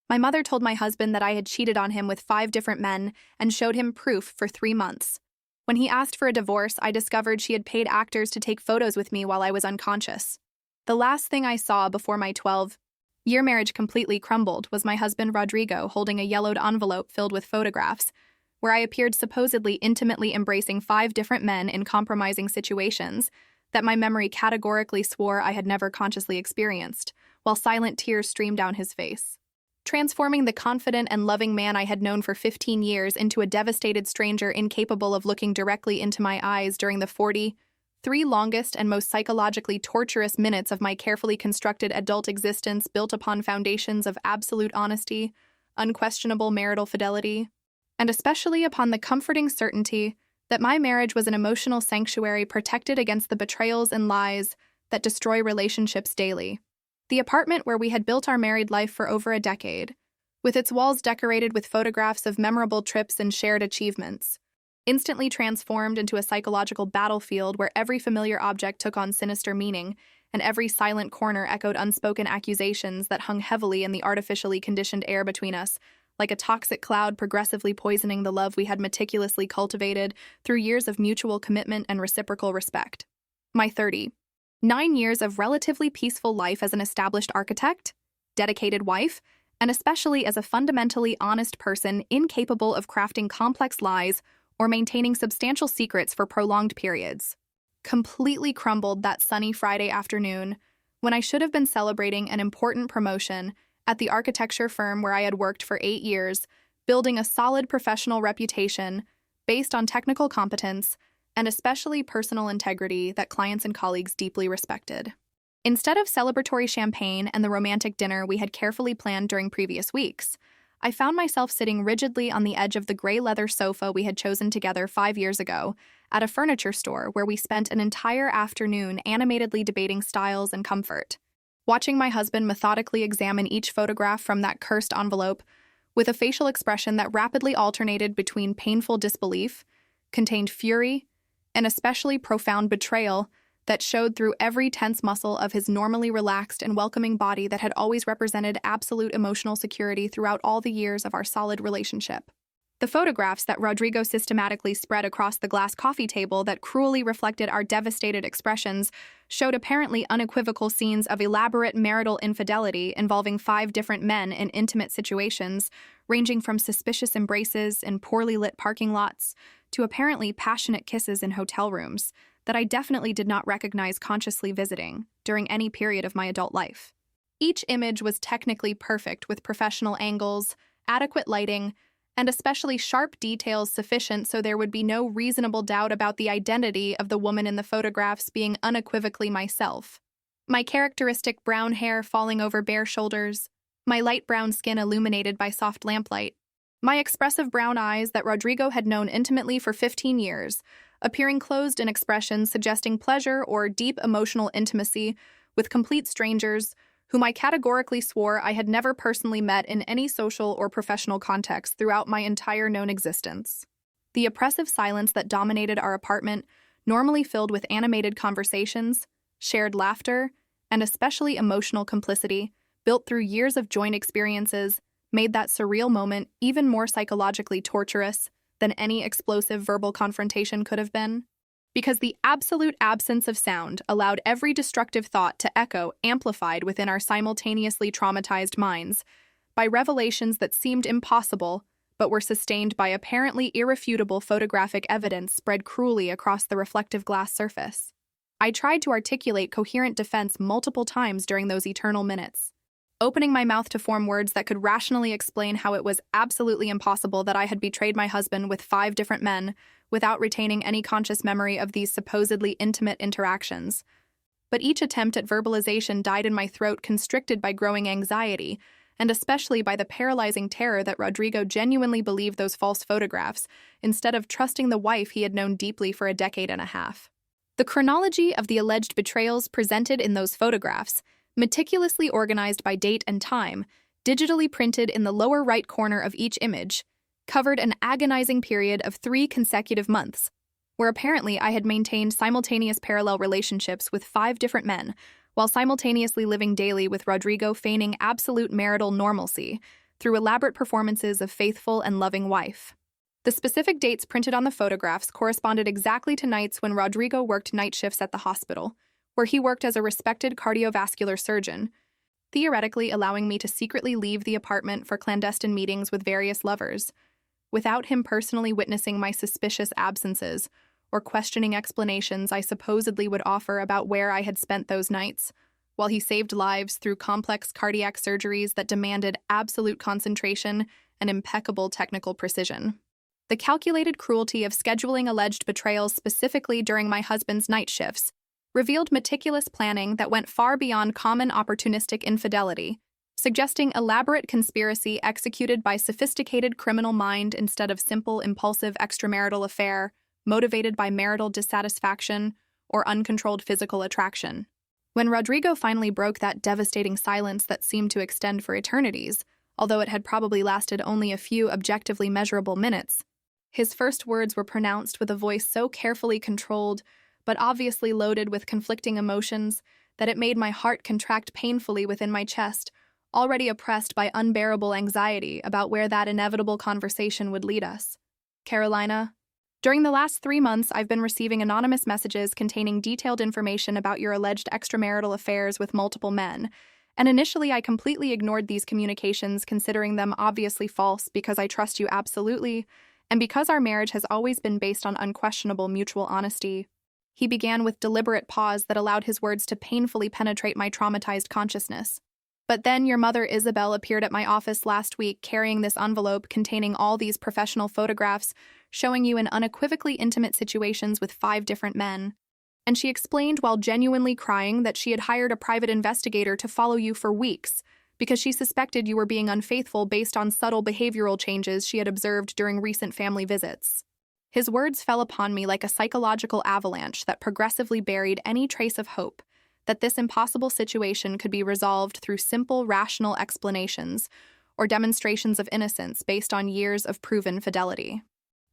My mother told my husband that I had cheated on him with 5 different men and showed him proof for 3 months. When he asked for a divorce, I discovered she had paid actors to take photos with me while I was unconscious. The last thing I saw before my 12-year marriage completely crumbled was my husband Rodrigo holding a yellowed envelope filled with photographs, where I appeared supposedly intimately embracing 5 different men in compromising situations that my memory categorically swore I had never consciously experienced, while silent tears streamed down his face, transforming the confident and loving man I had known for 15 years into a devastated stranger incapable of looking directly into my eyes during the 43 longest and most psychologically torturous minutes of my carefully constructed adult existence, built upon foundations of absolute honesty, unquestionable marital fidelity, and especially upon the comforting certainty that my marriage was an emotional sanctuary protected against the betrayals and lies that destroy relationships daily. The apartment where we had built our married life for over a decade, with its walls decorated with photographs of memorable trips and shared achievements, instantly transformed into a psychological battlefield where every familiar object took on sinister meaning and every silent corner echoed unspoken accusations that hung heavily in the artificially conditioned air between us, like a toxic cloud progressively poisoning the love we had meticulously cultivated through years of mutual commitment and reciprocal respect. My 39 years of relatively peaceful life as an established architect, dedicated wife, and especially as a fundamentally honest person incapable of crafting complex lies or maintaining substantial secrets for prolonged periods, completely crumbled that sunny Friday afternoon when I should have been celebrating an important promotion at the architecture firm where I had worked for 8 years, building a solid professional reputation based on technical competence and especially personal integrity that clients and colleagues deeply respected. Instead of celebratory champagne and the romantic dinner we had carefully planned during previous weeks, I found myself sitting rigidly on the edge of the gray leather sofa we had chosen together 5 years ago at a furniture store where we spent an entire afternoon animatedly debating styles and comfort. Watching my husband methodically examine each photograph from that cursed envelope with a facial expression that rapidly alternated between painful disbelief, contained fury, and especially profound betrayal that showed through every tense muscle of his normally relaxed and welcoming body that had always represented absolute emotional security throughout all the years of our solid relationship. The photographs that Rodrigo systematically spread across the glass coffee table that cruelly reflected our devastated expressions showed apparently unequivocal scenes of elaborate marital infidelity involving 5 different men in intimate situations, ranging from suspicious embraces in poorly lit parking lots to apparently passionate kisses in hotel rooms that I definitely did not recognize consciously visiting during any period of my adult life. Each image was technically perfect with professional angles, adequate lighting, and especially sharp details sufficient so there would be no reasonable doubt about the identity of the woman in the photographs being unequivocally myself. My characteristic brown hair falling over bare shoulders, my light brown skin illuminated by soft lamplight, my expressive brown eyes that Rodrigo had known intimately for 15 years, appearing closed in expressions suggesting pleasure or deep emotional intimacy with complete strangers whom I categorically swore I had never personally met in any social or professional context throughout my entire known existence. The oppressive silence that dominated our apartment, normally filled with animated conversations, shared laughter, and especially emotional complicity, built through years of joint experiences, made that surreal moment even more psychologically torturous than any explosive verbal confrontation could have been. Because the absolute absence of sound allowed every destructive thought to echo amplified within our simultaneously traumatized minds by revelations that seemed impossible but were sustained by apparently irrefutable photographic evidence spread cruelly across the reflective glass surface. I tried to articulate coherent defense multiple times during those eternal minutes, opening my mouth to form words that could rationally explain how it was absolutely impossible that I had betrayed my husband with 5 different men without retaining any conscious memory of these supposedly intimate interactions. But each attempt at verbalization died in my throat, constricted by growing anxiety, and especially by the paralyzing terror that Rodrigo genuinely believed those false photographs, instead of trusting the wife he had known deeply for a decade and a half. The chronology of the alleged betrayals presented in those photographs, meticulously organized by date and time, digitally printed in the lower right corner of each image, covered an agonizing period of 3 consecutive months, where apparently I had maintained simultaneous parallel relationships with 5 different men, while simultaneously living daily with Rodrigo, feigning absolute marital normalcy, through elaborate performances of faithful and loving wife. The specific dates printed on the photographs corresponded exactly to nights when Rodrigo worked night shifts at the hospital, where he worked as a respected cardiovascular surgeon, theoretically allowing me to secretly leave the apartment for clandestine meetings with various lovers, without him personally witnessing my suspicious absences or questioning explanations I supposedly would offer about where I had spent those nights, while he saved lives through complex cardiac surgeries that demanded absolute concentration and impeccable technical precision. The calculated cruelty of scheduling alleged betrayals specifically during my husband's night shifts revealed meticulous planning that went far beyond common opportunistic infidelity, suggesting elaborate conspiracy executed by sophisticated criminal mind instead of simple impulsive extramarital affair motivated by marital dissatisfaction or uncontrolled physical attraction. When Rodrigo finally broke that devastating silence that seemed to extend for eternities, although it had probably lasted only a few objectively measurable minutes, his first words were pronounced with a voice so carefully controlled, but obviously loaded with conflicting emotions, that it made my heart contract painfully within my chest, already oppressed by unbearable anxiety about where that inevitable conversation would lead us. Carolina, during the last 3 months, I've been receiving anonymous messages containing detailed information about your alleged extramarital affairs with multiple men, and initially I completely ignored these communications, considering them obviously false because I trust you absolutely, and because our marriage has always been based on unquestionable mutual honesty. He began with deliberate pause that allowed his words to painfully penetrate my traumatized consciousness. But then your mother, Isabel, appeared at my office last week carrying this envelope containing all these professional photographs showing you in unequivocally intimate situations with 5 different men. And she explained while genuinely crying that she had hired a private investigator to follow you for weeks because she suspected you were being unfaithful based on subtle behavioral changes she had observed during recent family visits. His words fell upon me like a psychological avalanche that progressively buried any trace of hope that this impossible situation could be resolved through simple, rational explanations or demonstrations of innocence based on years of proven fidelity.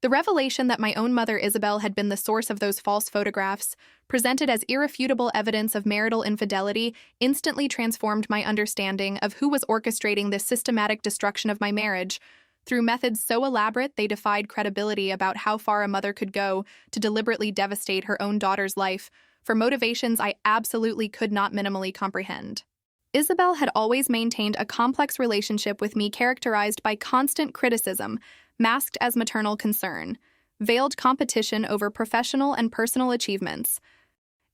The revelation that my own mother, Isabel, had been the source of those false photographs, presented as irrefutable evidence of marital infidelity, instantly transformed my understanding of who was orchestrating this systematic destruction of my marriage, through methods so elaborate they defied credibility about how far a mother could go to deliberately devastate her own daughter's life, for motivations I absolutely could not minimally comprehend. Isabel had always maintained a complex relationship with me characterized by constant criticism, masked as maternal concern, veiled competition over professional and personal achievements,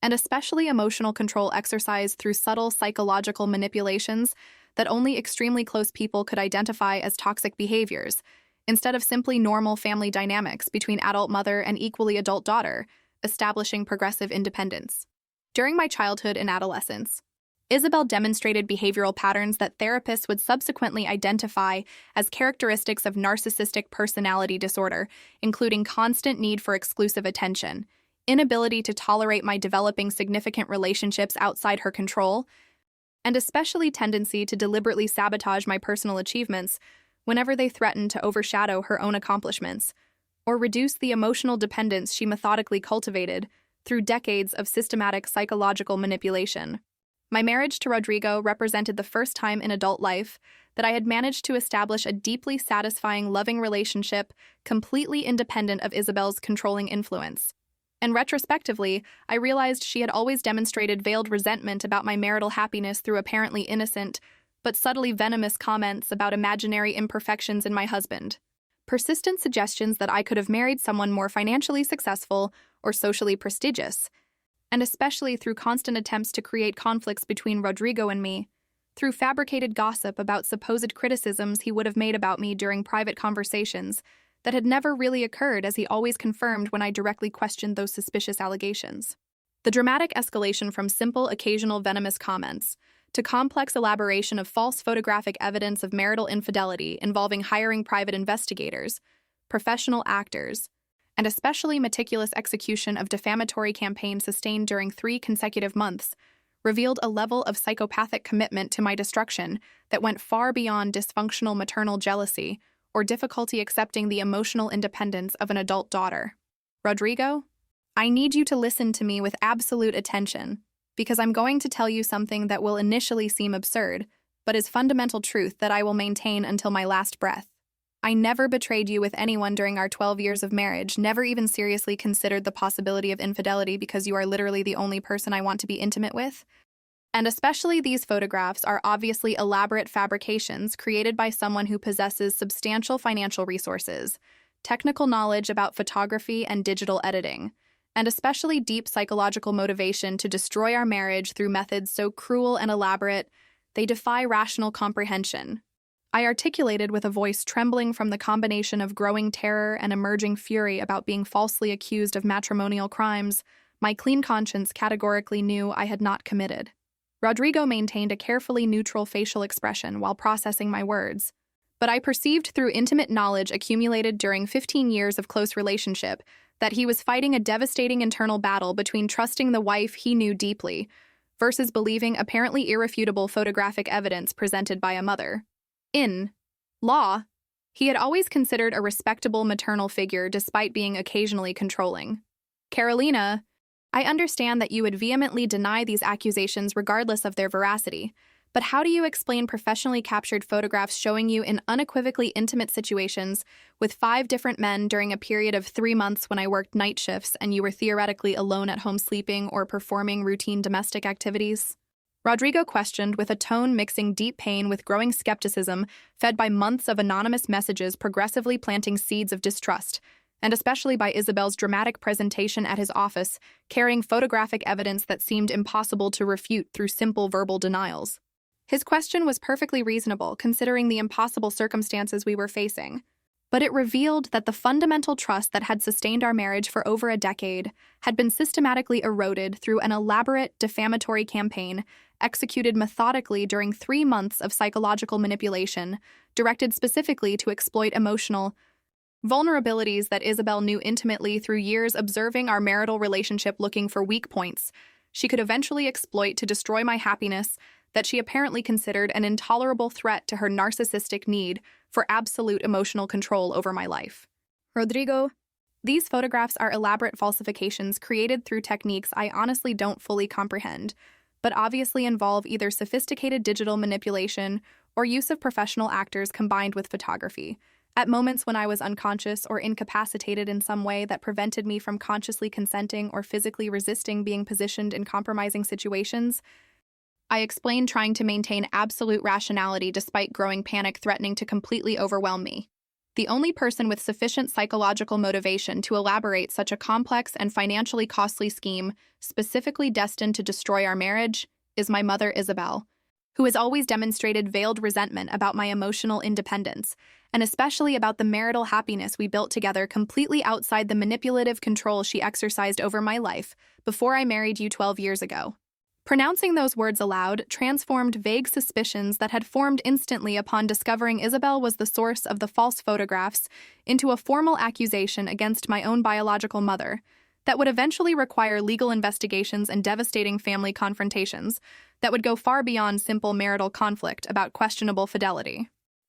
and especially emotional control exercised through subtle psychological manipulations that only extremely close people could identify as toxic behaviors, instead of simply normal family dynamics between adult mother and equally adult daughter, establishing progressive independence. During my childhood and adolescence, Isabel demonstrated behavioral patterns that therapists would subsequently identify as characteristics of narcissistic personality disorder, including constant need for exclusive attention, inability to tolerate my developing significant relationships outside her control, and especially tendency to deliberately sabotage my personal achievements whenever they threatened to overshadow her own accomplishments, or reduce the emotional dependence she methodically cultivated through decades of systematic psychological manipulation. My marriage to Rodrigo represented the first time in adult life that I had managed to establish a deeply satisfying, loving relationship completely independent of Isabel's controlling influence. And retrospectively, I realized she had always demonstrated veiled resentment about my marital happiness through apparently innocent, but subtly venomous comments about imaginary imperfections in my husband. Persistent suggestions that I could have married someone more financially successful or socially prestigious, and especially through constant attempts to create conflicts between Rodrigo and me, through fabricated gossip about supposed criticisms he would have made about me during private conversations that had never really occurred, as he always confirmed when I directly questioned those suspicious allegations. The dramatic escalation from simple, occasional venomous comments to complex elaboration of false photographic evidence of marital infidelity involving hiring private investigators, professional actors, and especially meticulous execution of defamatory campaigns sustained during 3 consecutive months, revealed a level of psychopathic commitment to my destruction that went far beyond dysfunctional maternal jealousy or difficulty accepting the emotional independence of an adult daughter. Rodrigo, I need you to listen to me with absolute attention, because I'm going to tell you something that will initially seem absurd, but is fundamental truth that I will maintain until my last breath. I never betrayed you with anyone during our 12 years of marriage, never even seriously considered the possibility of infidelity because you are literally the only person I want to be intimate with. And especially these photographs are obviously elaborate fabrications created by someone who possesses substantial financial resources, technical knowledge about photography and digital editing, and especially deep psychological motivation to destroy our marriage through methods so cruel and elaborate, they defy rational comprehension. I articulated with a voice trembling from the combination of growing terror and emerging fury about being falsely accused of matrimonial crimes my clean conscience categorically knew I had not committed. Rodrigo maintained a carefully neutral facial expression while processing my words, but I perceived through intimate knowledge accumulated during 15 years of close relationship that he was fighting a devastating internal battle between trusting the wife he knew deeply versus believing apparently irrefutable photographic evidence presented by a mother. In law, he had always considered a respectable maternal figure despite being occasionally controlling. Carolina, I understand that you would vehemently deny these accusations regardless of their veracity, but how do you explain professionally captured photographs showing you in unequivocally intimate situations with 5 different men during a period of 3 months when I worked night shifts and you were theoretically alone at home sleeping or performing routine domestic activities? Rodrigo questioned with a tone mixing deep pain with growing skepticism, fed by months of anonymous messages progressively planting seeds of distrust, and especially by Isabel's dramatic presentation at his office, carrying photographic evidence that seemed impossible to refute through simple verbal denials. His question was perfectly reasonable, considering the impossible circumstances we were facing. But it revealed that the fundamental trust that had sustained our marriage for over a decade had been systematically eroded through an elaborate, defamatory campaign executed methodically during 3 months of psychological manipulation, directed specifically to exploit emotional vulnerabilities that Isabel knew intimately through years observing our marital relationship, looking for weak points she could eventually exploit to destroy my happiness that she apparently considered an intolerable threat to her narcissistic need for absolute emotional control over my life. Rodrigo, these photographs are elaborate falsifications created through techniques I honestly don't fully comprehend, but obviously involve either sophisticated digital manipulation or use of professional actors combined with photography. At moments when I was unconscious or incapacitated in some way that prevented me from consciously consenting or physically resisting being positioned in compromising situations, I explained trying to maintain absolute rationality despite growing panic threatening to completely overwhelm me. The only person with sufficient psychological motivation to elaborate such a complex and financially costly scheme, specifically destined to destroy our marriage, is my mother Isabel, who has always demonstrated veiled resentment about my emotional independence, and especially about the marital happiness we built together completely outside the manipulative control she exercised over my life before I married you 12 years ago. Pronouncing those words aloud transformed vague suspicions that had formed instantly upon discovering Isabel was the source of the false photographs into a formal accusation against my own biological mother that would eventually require legal investigations and devastating family confrontations that would go far beyond simple marital conflict about questionable fidelity.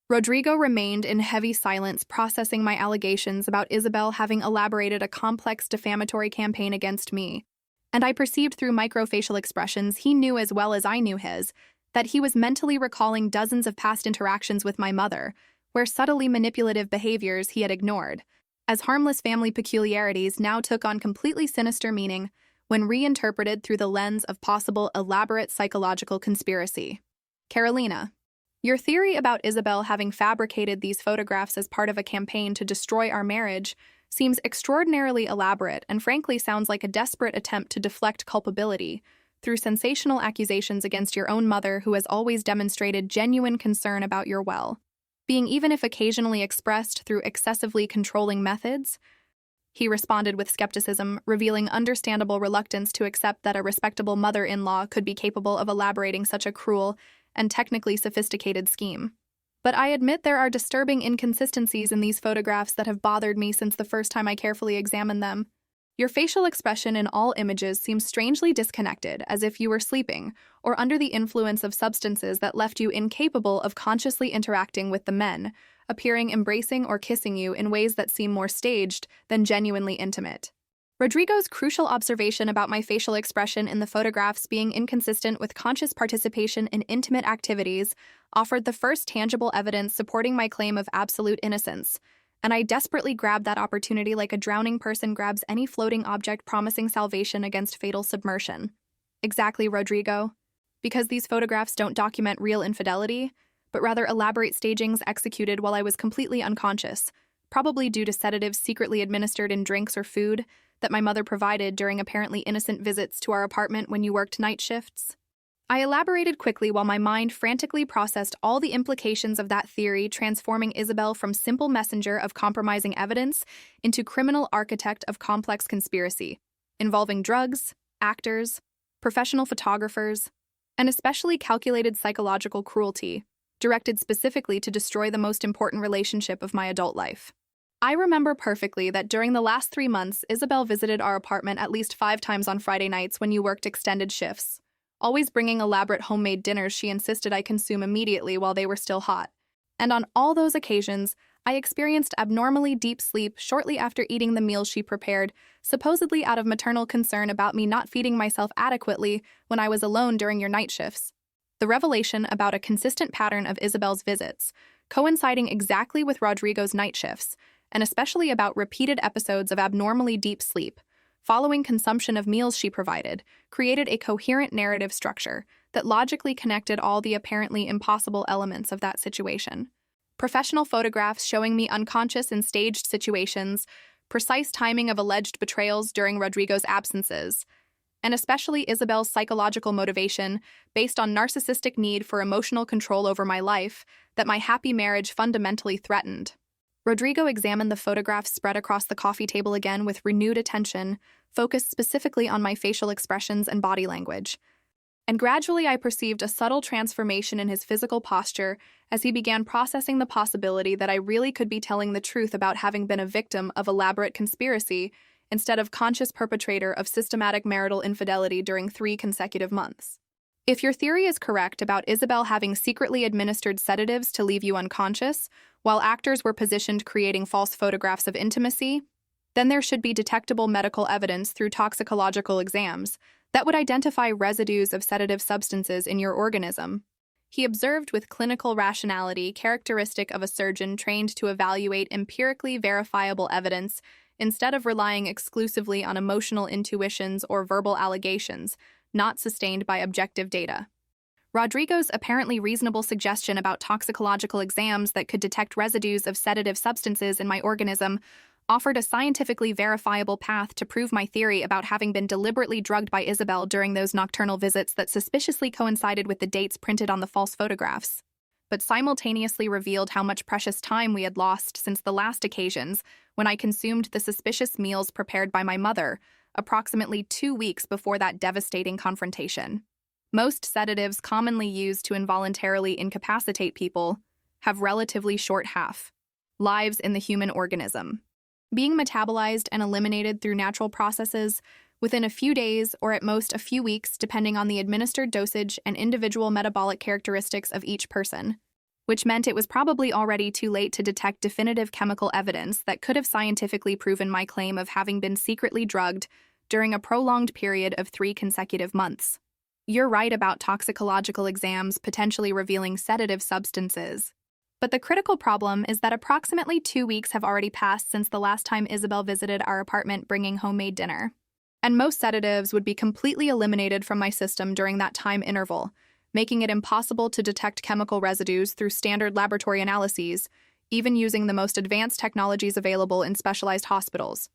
Rodrigo remained in heavy silence, processing my allegations about Isabel having elaborated a complex defamatory campaign against me. And I perceived through microfacial expressions he knew as well as I knew his, that he was mentally recalling dozens of past interactions with my mother, where subtly manipulative behaviors he had ignored, as harmless family peculiarities now took on completely sinister meaning when reinterpreted through the lens of possible elaborate psychological conspiracy. Carolina, your theory about Isabel having fabricated these photographs as part of a campaign to destroy our marriage seems extraordinarily elaborate and frankly sounds like a desperate attempt to deflect culpability through sensational accusations against your own mother, who has always demonstrated genuine concern about your well-being, even if occasionally expressed through excessively controlling methods. He responded with skepticism, revealing understandable reluctance to accept that a respectable mother-in-law could be capable of elaborating such a cruel and technically sophisticated scheme. But I admit there are disturbing inconsistencies in these photographs that have bothered me since the first time I carefully examined them. Your facial expression in all images seems strangely disconnected, as if you were sleeping, or under the influence of substances that left you incapable of consciously interacting with the men, appearing embracing or kissing you in ways that seem more staged than genuinely intimate. Rodrigo's crucial observation about my facial expression in the photographs being inconsistent with conscious participation in intimate activities offered the first tangible evidence supporting my claim of absolute innocence, and I desperately grabbed that opportunity like a drowning person grabs any floating object promising salvation against fatal submersion. Exactly, Rodrigo. Because these photographs don't document real infidelity, but rather elaborate stagings executed while I was completely unconscious, probably due to sedatives secretly administered in drinks or food that my mother provided during apparently innocent visits to our apartment when you worked night shifts. I elaborated quickly while my mind frantically processed all the implications of that theory, transforming Isabel from simple messenger of compromising evidence into criminal architect of complex conspiracy, involving drugs, actors, professional photographers, and especially calculated psychological cruelty, directed specifically to destroy the most important relationship of my adult life. I remember perfectly that during the last 3 months, Isabel visited our apartment at least 5 times on Friday nights when you worked extended shifts, always bringing elaborate homemade dinners she insisted I consume immediately while they were still hot. And on all those occasions, I experienced abnormally deep sleep shortly after eating the meals she prepared, supposedly out of maternal concern about me not feeding myself adequately when I was alone during your night shifts. The revelation about a consistent pattern of Isabel's visits, coinciding exactly with Rodrigo's night shifts, and especially about repeated episodes of abnormally deep sleep, following consumption of meals she provided, created a coherent narrative structure that logically connected all the apparently impossible elements of that situation. Professional photographs showing me unconscious in staged situations, precise timing of alleged betrayals during Rodrigo's absences, and especially Isabel's psychological motivation based on narcissistic need for emotional control over my life that my happy marriage fundamentally threatened. Rodrigo examined the photographs spread across the coffee table again with renewed attention, focused specifically on my facial expressions and body language. And gradually I perceived a subtle transformation in his physical posture as he began processing the possibility that I really could be telling the truth about having been a victim of elaborate conspiracy instead of conscious perpetrator of systematic marital infidelity during 3 consecutive months. If your theory is correct about Isabel having secretly administered sedatives to leave you unconscious, while actors were positioned creating false photographs of intimacy, then there should be detectable medical evidence through toxicological exams that would identify residues of sedative substances in your organism. He observed with clinical rationality characteristic of a surgeon trained to evaluate empirically verifiable evidence instead of relying exclusively on emotional intuitions or verbal allegations, not sustained by objective data. Rodrigo's apparently reasonable suggestion about toxicological exams that could detect residues of sedative substances in my organism offered a scientifically verifiable path to prove my theory about having been deliberately drugged by Isabel during those nocturnal visits that suspiciously coincided with the dates printed on the false photographs, but simultaneously revealed how much precious time we had lost since the last occasions when I consumed the suspicious meals prepared by my mother, approximately 2 weeks before that devastating confrontation. Most sedatives commonly used to involuntarily incapacitate people have relatively short half-lives in the human organism, being metabolized and eliminated through natural processes within a few days or at most a few weeks depending on the administered dosage and individual metabolic characteristics of each person, which meant it was probably already too late to detect definitive chemical evidence that could have scientifically proven my claim of having been secretly drugged during a prolonged period of 3 consecutive months. You're right about toxicological exams potentially revealing sedative substances. But the critical problem is that approximately 2 weeks have already passed since the last time Isabel visited our apartment bringing homemade dinner. And most sedatives would be completely eliminated from my system during that time interval, making it impossible to detect chemical residues through standard laboratory analyses, even using the most advanced technologies available in specialized hospitals.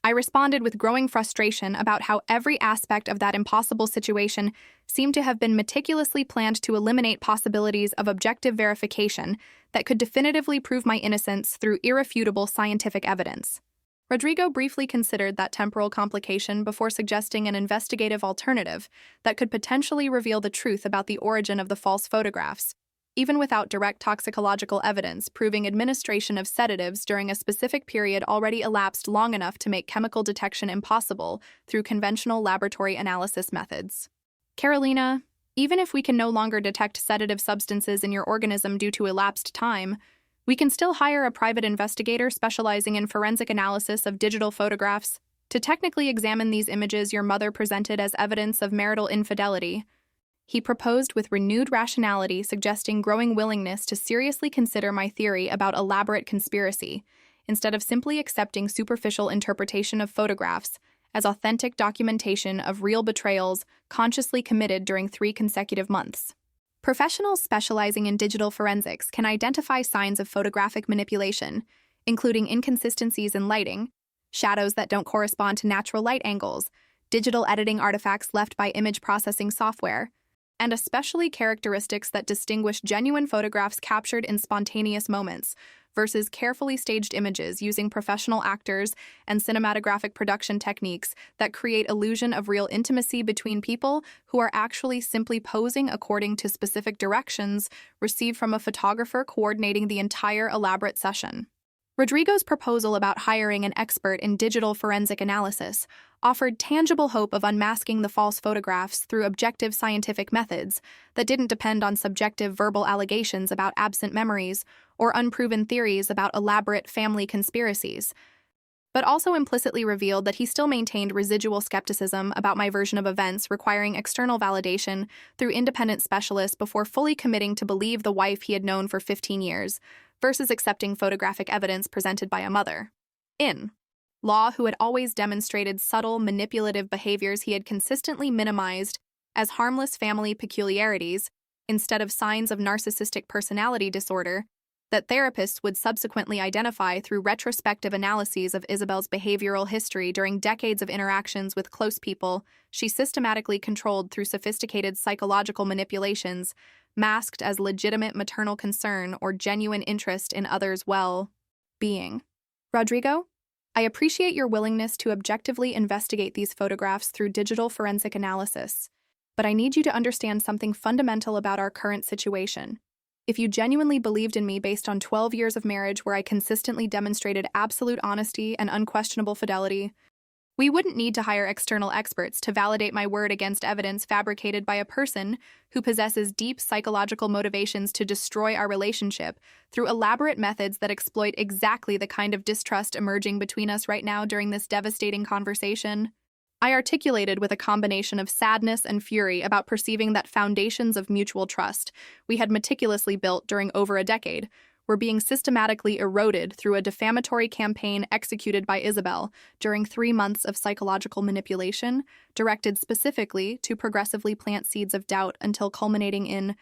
I responded with growing frustration about how every aspect of that impossible situation seemed to have been meticulously planned to eliminate possibilities of objective verification that could definitively prove my innocence through irrefutable scientific evidence. Rodrigo briefly considered that temporal complication before suggesting an investigative alternative that could potentially reveal the truth about the origin of the false photographs, even without direct toxicological evidence proving administration of sedatives during a specific period already elapsed long enough to make chemical detection impossible through conventional laboratory analysis methods. Carolina, even if we can no longer detect sedative substances in your organism due to elapsed time, we can still hire a private investigator specializing in forensic analysis of digital photographs To technically examine these images your mother presented as evidence of marital infidelity, he proposed with renewed rationality, suggesting growing willingness to seriously consider my theory about elaborate conspiracy, instead of simply accepting superficial interpretation of photographs as authentic documentation of real betrayals consciously committed during 3 consecutive months. Professionals specializing in digital forensics can identify signs of photographic manipulation, including inconsistencies in lighting, shadows that don't correspond to natural light angles, digital editing artifacts left by image processing software, and especially characteristics that distinguish genuine photographs captured in spontaneous moments versus carefully staged images using professional actors and cinematographic production techniques that create illusion of real intimacy between people who are actually simply posing according to specific directions received from a photographer coordinating the entire elaborate session. Rodrigo's proposal about hiring an expert in digital forensic analysis offered tangible hope of unmasking the false photographs through objective scientific methods that didn't depend on subjective verbal allegations about absent memories or unproven theories about elaborate family conspiracies, but also implicitly revealed that he still maintained residual skepticism about my version of events requiring external validation through independent specialists before fully committing to believe the wife he had known for 15 years, versus accepting photographic evidence presented by a mother. In Law, who had always demonstrated subtle, manipulative behaviors he had consistently minimized as harmless family peculiarities instead of signs of narcissistic personality disorder, that therapists would subsequently identify through retrospective analyses of Isabel's behavioral history during decades of interactions with close people she systematically controlled through sophisticated psychological manipulations, masked as legitimate maternal concern or genuine interest in others' well-being. Rodrigo, I appreciate your willingness to objectively investigate these photographs through digital forensic analysis, but I need you to understand something fundamental about our current situation. If you genuinely believed in me based on 12 years of marriage where I consistently demonstrated absolute honesty and unquestionable fidelity, we wouldn't need to hire external experts to validate my word against evidence fabricated by a person who possesses deep psychological motivations to destroy our relationship through elaborate methods that exploit exactly the kind of distrust emerging between us right now during this devastating conversation. I articulated with a combination of sadness and fury about perceiving that foundations of mutual trust we had meticulously built during over a decade were being systematically eroded through a defamatory campaign executed by Isabel during 3 months of psychological manipulation, directed specifically to progressively plant seeds of doubt until culminating in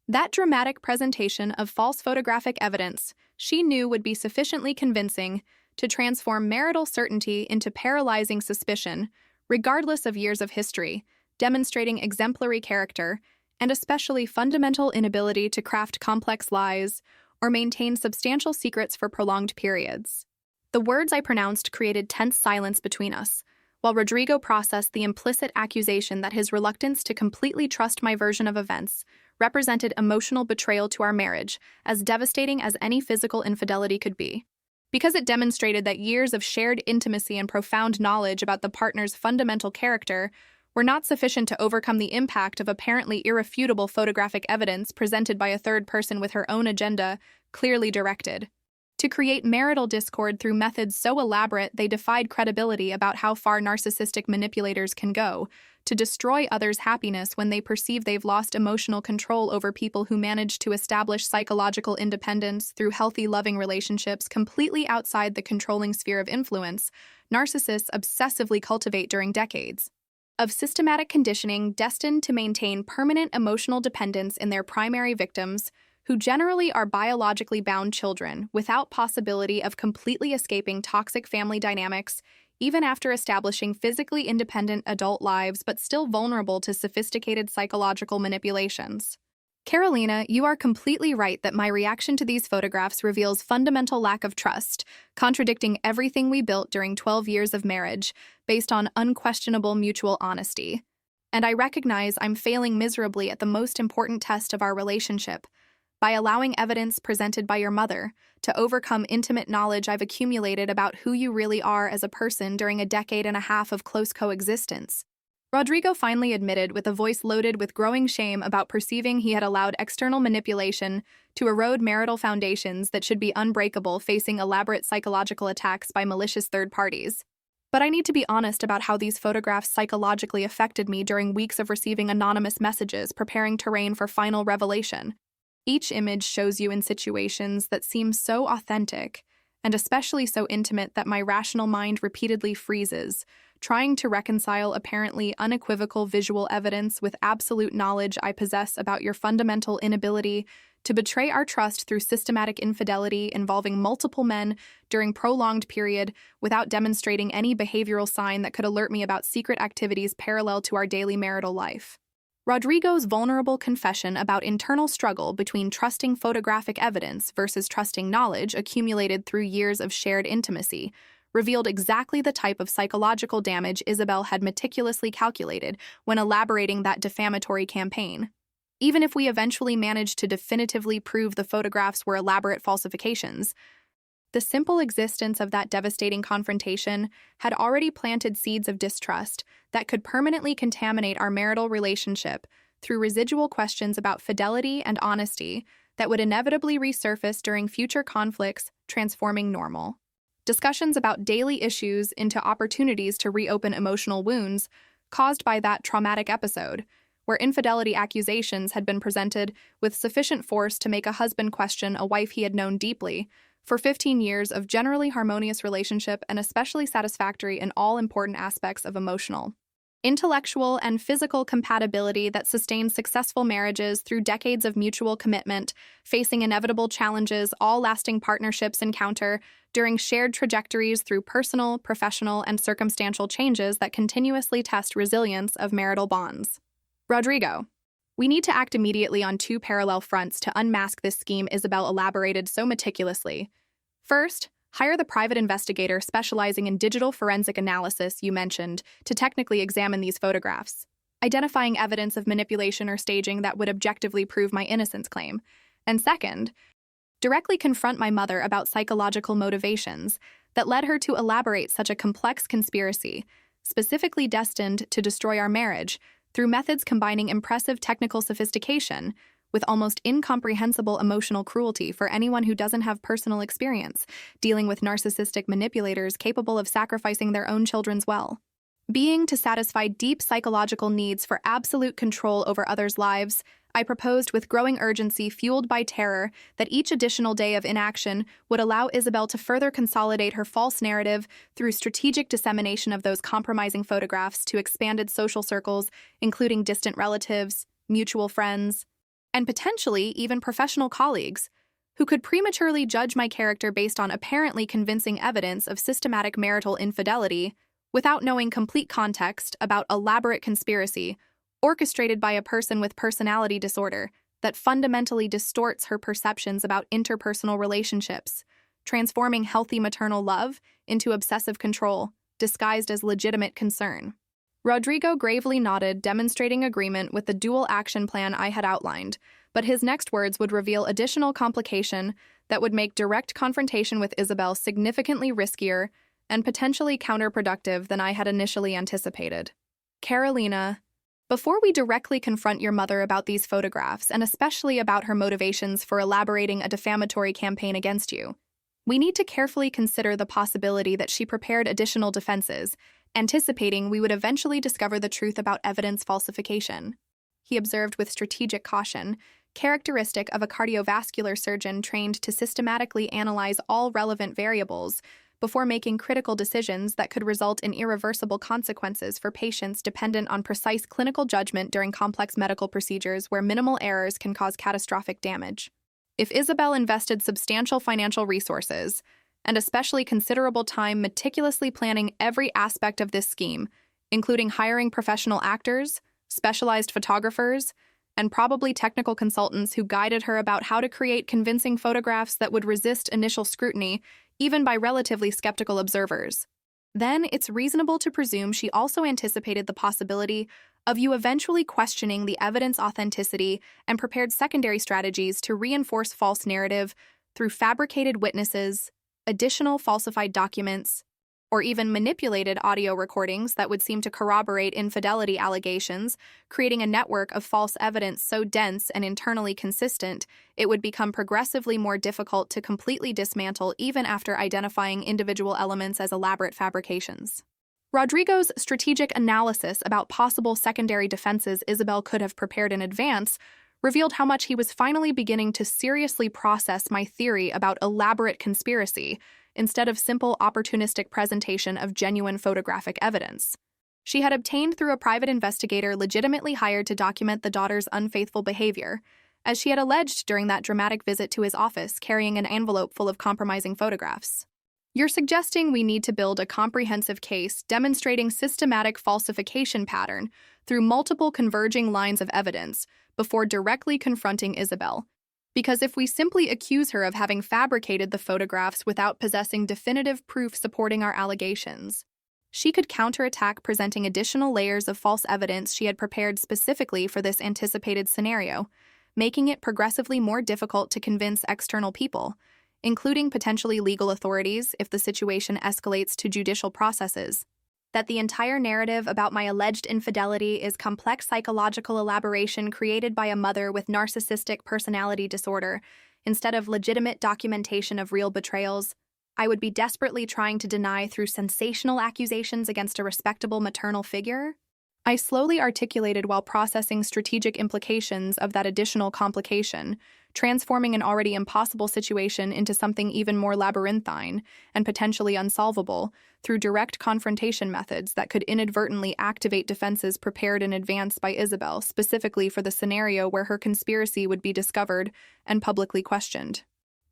that dramatic presentation of false photographic evidence she knew would be sufficiently convincing to transform marital certainty into paralyzing suspicion, regardless of years of history, demonstrating exemplary character, and especially fundamental inability to craft complex lies or maintain substantial secrets for prolonged periods. The words I pronounced created tense silence between us, while Rodrigo processed the implicit accusation that his reluctance to completely trust my version of events represented emotional betrayal to our marriage, as devastating as any physical infidelity could be. Because it demonstrated that years of shared intimacy and profound knowledge about the partner's fundamental character were not sufficient to overcome the impact of apparently irrefutable photographic evidence presented by a third person with her own agenda clearly directed. To create marital discord through methods so elaborate they defied credibility about how far narcissistic manipulators can go, to destroy others' happiness when they perceive they've lost emotional control over people who manage to establish psychological independence through healthy, loving relationships completely outside the controlling sphere of influence narcissists obsessively cultivate during decades of systematic conditioning destined to maintain permanent emotional dependence in their primary victims, who generally are biologically bound children without possibility of completely escaping toxic family dynamics, even after establishing physically independent adult lives but still vulnerable to sophisticated psychological manipulations. Carolina, you are completely right that my reaction to these photographs reveals fundamental lack of trust, contradicting everything we built during 12 years of marriage, based on unquestionable mutual honesty. And I recognize I'm failing miserably at the most important test of our relationship, by allowing evidence presented by your mother to overcome intimate knowledge I've accumulated about who you really are as a person during a decade and a half of close coexistence. Rodrigo finally admitted with a voice loaded with growing shame about perceiving he had allowed external manipulation to erode marital foundations that should be unbreakable facing elaborate psychological attacks by malicious third parties. But I need to be honest about how these photographs psychologically affected me during weeks of receiving anonymous messages preparing terrain for final revelation. Each image shows you in situations that seem so authentic, and especially so intimate that my rational mind repeatedly freezes, trying to reconcile apparently unequivocal visual evidence with absolute knowledge I possess about your fundamental inability to betray our trust through systematic infidelity involving multiple men during prolonged period without demonstrating any behavioral sign that could alert me about secret activities parallel to our daily marital life. Rodrigo's vulnerable confession about internal struggle between trusting photographic evidence versus trusting knowledge accumulated through years of shared intimacy revealed exactly the type of psychological damage Isabel had meticulously calculated when elaborating that defamatory campaign. Even if we eventually managed to definitively prove the photographs were elaborate falsifications, the simple existence of that devastating confrontation had already planted seeds of distrust that could permanently contaminate our marital relationship through residual questions about fidelity and honesty that would inevitably resurface during future conflicts, transforming normal discussions about daily issues into opportunities to reopen emotional wounds caused by that traumatic episode, where infidelity accusations had been presented with sufficient force to make a husband question a wife he had known deeply for 15 years of generally harmonious relationship and especially satisfactory in all important aspects of emotional, intellectual, and physical compatibility that sustained successful marriages through decades of mutual commitment, facing inevitable challenges all lasting partnerships encounter during shared trajectories through personal, professional, and circumstantial changes that continuously test resilience of marital bonds. Rodrigo, we need to act immediately on two parallel fronts to unmask this scheme Isabel elaborated so meticulously. First, hire the private investigator specializing in digital forensic analysis you mentioned to technically examine these photographs, identifying evidence of manipulation or staging that would objectively prove my innocence claim. And second, directly confront my mother about psychological motivations that led her to elaborate such a complex conspiracy, specifically destined to destroy our marriage, through methods combining impressive technical sophistication with almost incomprehensible emotional cruelty for anyone who doesn't have personal experience dealing with narcissistic manipulators capable of sacrificing their own children's well-being to satisfy deep psychological needs for absolute control over others' lives. I proposed with growing urgency fueled by terror that each additional day of inaction would allow Isabel to further consolidate her false narrative through strategic dissemination of those compromising photographs to expanded social circles, including distant relatives, mutual friends, and potentially even professional colleagues, who could prematurely judge my character based on apparently convincing evidence of systematic marital infidelity without knowing complete context about elaborate conspiracy orchestrated by a person with personality disorder that fundamentally distorts her perceptions about interpersonal relationships, transforming healthy maternal love into obsessive control, disguised as legitimate concern. Rodrigo gravely nodded, demonstrating agreement with the dual action plan I had outlined, but his next words would reveal additional complication that would make direct confrontation with Isabel significantly riskier and potentially counterproductive than I had initially anticipated. Carolina, before we directly confront your mother about these photographs, and especially about her motivations for elaborating a defamatory campaign against you, we need to carefully consider the possibility that she prepared additional defenses, anticipating we would eventually discover the truth about evidence falsification. He observed with strategic caution, characteristic of a cardiovascular surgeon trained to systematically analyze all relevant variables before making critical decisions that could result in irreversible consequences for patients dependent on precise clinical judgment during complex medical procedures where minimal errors can cause catastrophic damage. If Isabel invested substantial financial resources, and especially considerable time meticulously planning every aspect of this scheme, including hiring professional actors, specialized photographers, and probably technical consultants who guided her about how to create convincing photographs that would resist initial scrutiny, even by relatively skeptical observers, then it's reasonable to presume she also anticipated the possibility of you eventually questioning the evidence authenticity and prepared secondary strategies to reinforce false narrative through fabricated witnesses, additional falsified documents, or even manipulated audio recordings that would seem to corroborate infidelity allegations, creating a network of false evidence so dense and internally consistent it would become progressively more difficult to completely dismantle even after identifying individual elements as elaborate fabrications. Rodrigo's strategic analysis about possible secondary defenses Isabel could have prepared in advance revealed how much he was finally beginning to seriously process my theory about elaborate conspiracy instead of simple opportunistic presentation of genuine photographic evidence. She had obtained through a private investigator legitimately hired to document the daughter's unfaithful behavior, as she had alleged during that dramatic visit to his office carrying an envelope full of compromising photographs. You're suggesting we need to build a comprehensive case demonstrating systematic falsification pattern through multiple converging lines of evidence before directly confronting Isabel. Because if we simply accuse her of having fabricated the photographs without possessing definitive proof supporting our allegations, she could counterattack presenting additional layers of false evidence she had prepared specifically for this anticipated scenario, making it progressively more difficult to convince external people, including potentially legal authorities if the situation escalates to judicial processes, that the entire narrative about my alleged infidelity is complex psychological elaboration created by a mother with narcissistic personality disorder, instead of legitimate documentation of real betrayals, I would be desperately trying to deny through sensational accusations against a respectable maternal figure? I slowly articulated while processing strategic implications of that additional complication, transforming an already impossible situation into something even more labyrinthine and potentially unsolvable through direct confrontation methods that could inadvertently activate defenses prepared in advance by Isabel specifically for the scenario where her conspiracy would be discovered and publicly questioned.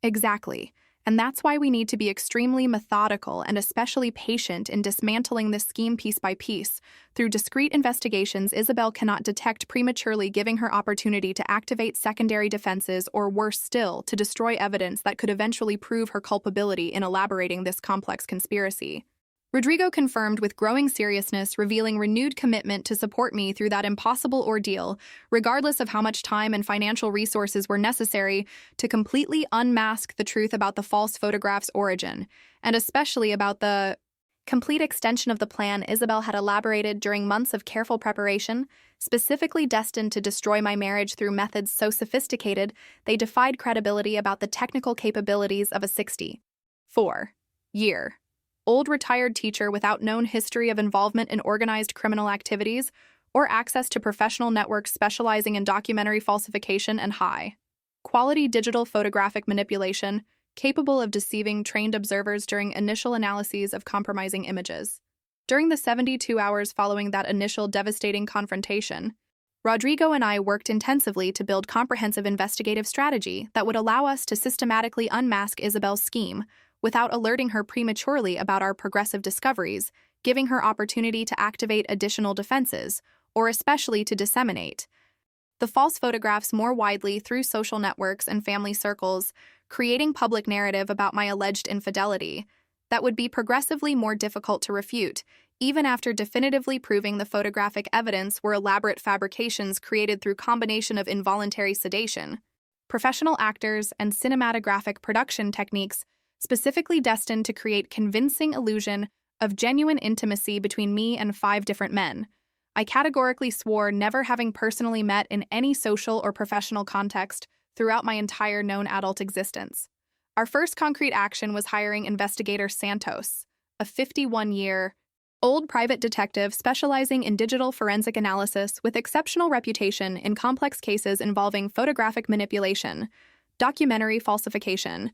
Exactly. And that's why we need to be extremely methodical and especially patient in dismantling this scheme piece by piece. Through discrete investigations, Isabel cannot detect prematurely, giving her opportunity to activate secondary defenses or, worse still, to destroy evidence that could eventually prove her culpability in elaborating this complex conspiracy. Rodrigo confirmed with growing seriousness, revealing renewed commitment to support me through that impossible ordeal, regardless of how much time and financial resources were necessary to completely unmask the truth about the false photograph's origin, and especially about the complete extension of the plan Isabel had elaborated during months of careful preparation, specifically destined to destroy my marriage through methods so sophisticated they defied credibility about the technical capabilities of a 64-year old retired teacher without known history of involvement in organized criminal activities or access to professional networks specializing in documentary falsification and high-quality digital photographic manipulation capable of deceiving trained observers during initial analyses of compromising images. During the 72 hours following that initial devastating confrontation, Rodrigo and I worked intensively to build comprehensive investigative strategy that would allow us to systematically unmask Isabel's scheme without alerting her prematurely about our progressive discoveries, giving her opportunity to activate additional defenses, or especially to disseminate the false photographs more widely through social networks and family circles, creating public narrative about my alleged infidelity that would be progressively more difficult to refute, even after definitively proving the photographic evidence were elaborate fabrications created through combination of involuntary sedation, professional actors, and cinematographic production techniques specifically destined to create convincing illusion of genuine intimacy between me and 5 different men. I categorically swore never having personally met in any social or professional context throughout my entire known adult existence. Our first concrete action was hiring investigator Santos, a 51-year-old private detective specializing in digital forensic analysis with exceptional reputation in complex cases involving photographic manipulation, documentary falsification,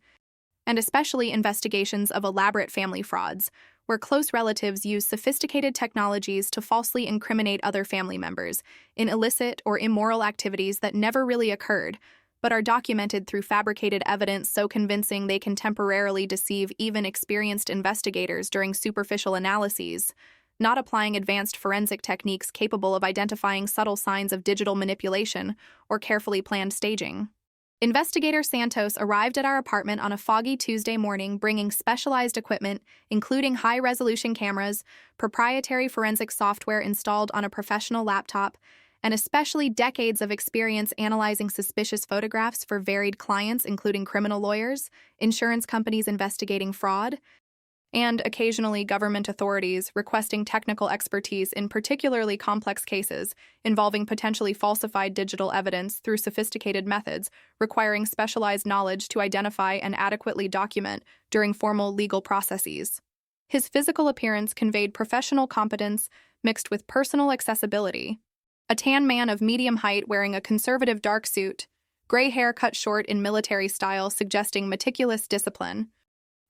and especially investigations of elaborate family frauds, where close relatives use sophisticated technologies to falsely incriminate other family members in illicit or immoral activities that never really occurred, but are documented through fabricated evidence so convincing they can temporarily deceive even experienced investigators during superficial analyses, not applying advanced forensic techniques capable of identifying subtle signs of digital manipulation or carefully planned staging. Investigator Santos arrived at our apartment on a foggy Tuesday morning bringing specialized equipment, including high-resolution cameras, proprietary forensic software installed on a professional laptop, and especially decades of experience analyzing suspicious photographs for varied clients including criminal lawyers, insurance companies investigating fraud, and occasionally government authorities requesting technical expertise in particularly complex cases involving potentially falsified digital evidence through sophisticated methods requiring specialized knowledge to identify and adequately document during formal legal processes. His physical appearance conveyed professional competence mixed with personal accessibility. A tan man of medium height wearing a conservative dark suit, gray hair cut short in military style suggesting meticulous discipline,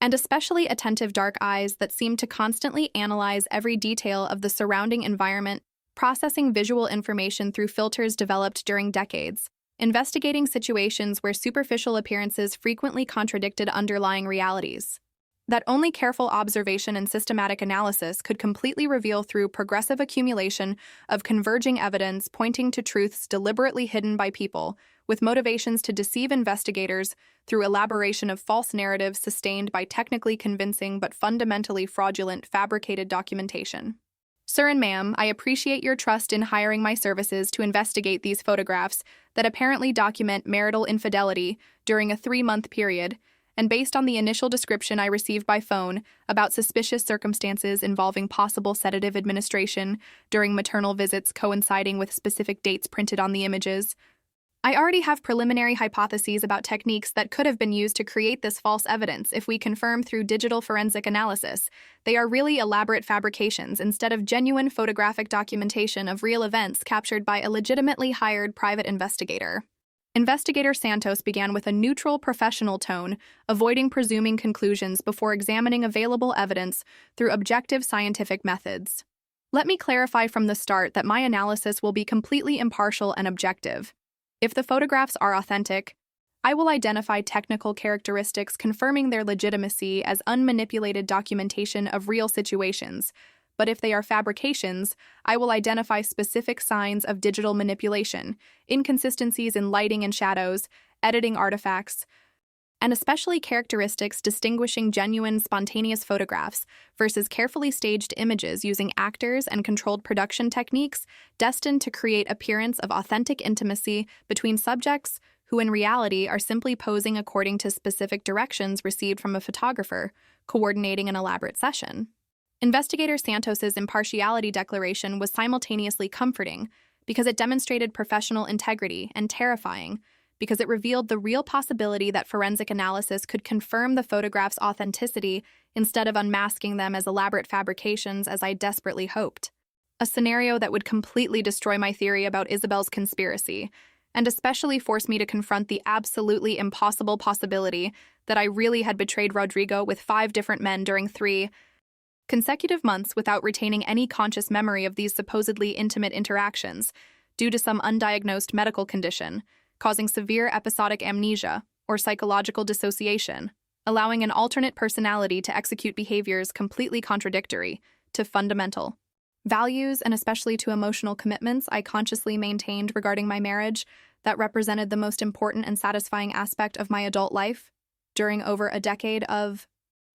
and especially attentive dark eyes that seemed to constantly analyze every detail of the surrounding environment, processing visual information through filters developed during decades, investigating situations where superficial appearances frequently contradicted underlying realities that only careful observation and systematic analysis could completely reveal through progressive accumulation of converging evidence pointing to truths deliberately hidden by people, with motivations to deceive investigators through elaboration of false narratives sustained by technically convincing but fundamentally fraudulent fabricated documentation. Sir and ma'am, I appreciate your trust in hiring my services to investigate these photographs that apparently document marital infidelity during a 3-month period, and based on the initial description I received by phone about suspicious circumstances involving possible sedative administration during maternal visits coinciding with specific dates printed on the images, I already have preliminary hypotheses about techniques that could have been used to create this false evidence if we confirm through digital forensic analysis. They are really elaborate fabrications instead of genuine photographic documentation of real events captured by a legitimately hired private investigator. Investigator Santos began with a neutral, professional tone, avoiding presuming conclusions before examining available evidence through objective scientific methods. Let me clarify from the start that my analysis will be completely impartial and objective. If the photographs are authentic, I will identify technical characteristics confirming their legitimacy as unmanipulated documentation of real situations. But if they are fabrications, I will identify specific signs of digital manipulation, inconsistencies in lighting and shadows, editing artifacts, and especially characteristics distinguishing genuine, spontaneous photographs versus carefully staged images using actors and controlled production techniques destined to create appearance of authentic intimacy between subjects who in reality are simply posing according to specific directions received from a photographer, coordinating an elaborate session. Investigator Santos's impartiality declaration was simultaneously comforting because it demonstrated professional integrity and terrifying because it revealed the real possibility that forensic analysis could confirm the photographs' authenticity instead of unmasking them as elaborate fabrications as I desperately hoped. A scenario that would completely destroy my theory about Isabel's conspiracy, and especially force me to confront the absolutely impossible possibility that I really had betrayed Rodrigo with 5 different men during 3 consecutive months without retaining any conscious memory of these supposedly intimate interactions due to some undiagnosed medical condition, causing severe episodic amnesia or psychological dissociation, allowing an alternate personality to execute behaviors completely contradictory to fundamental values and especially to emotional commitments I consciously maintained regarding my marriage that represented the most important and satisfying aspect of my adult life during over a decade of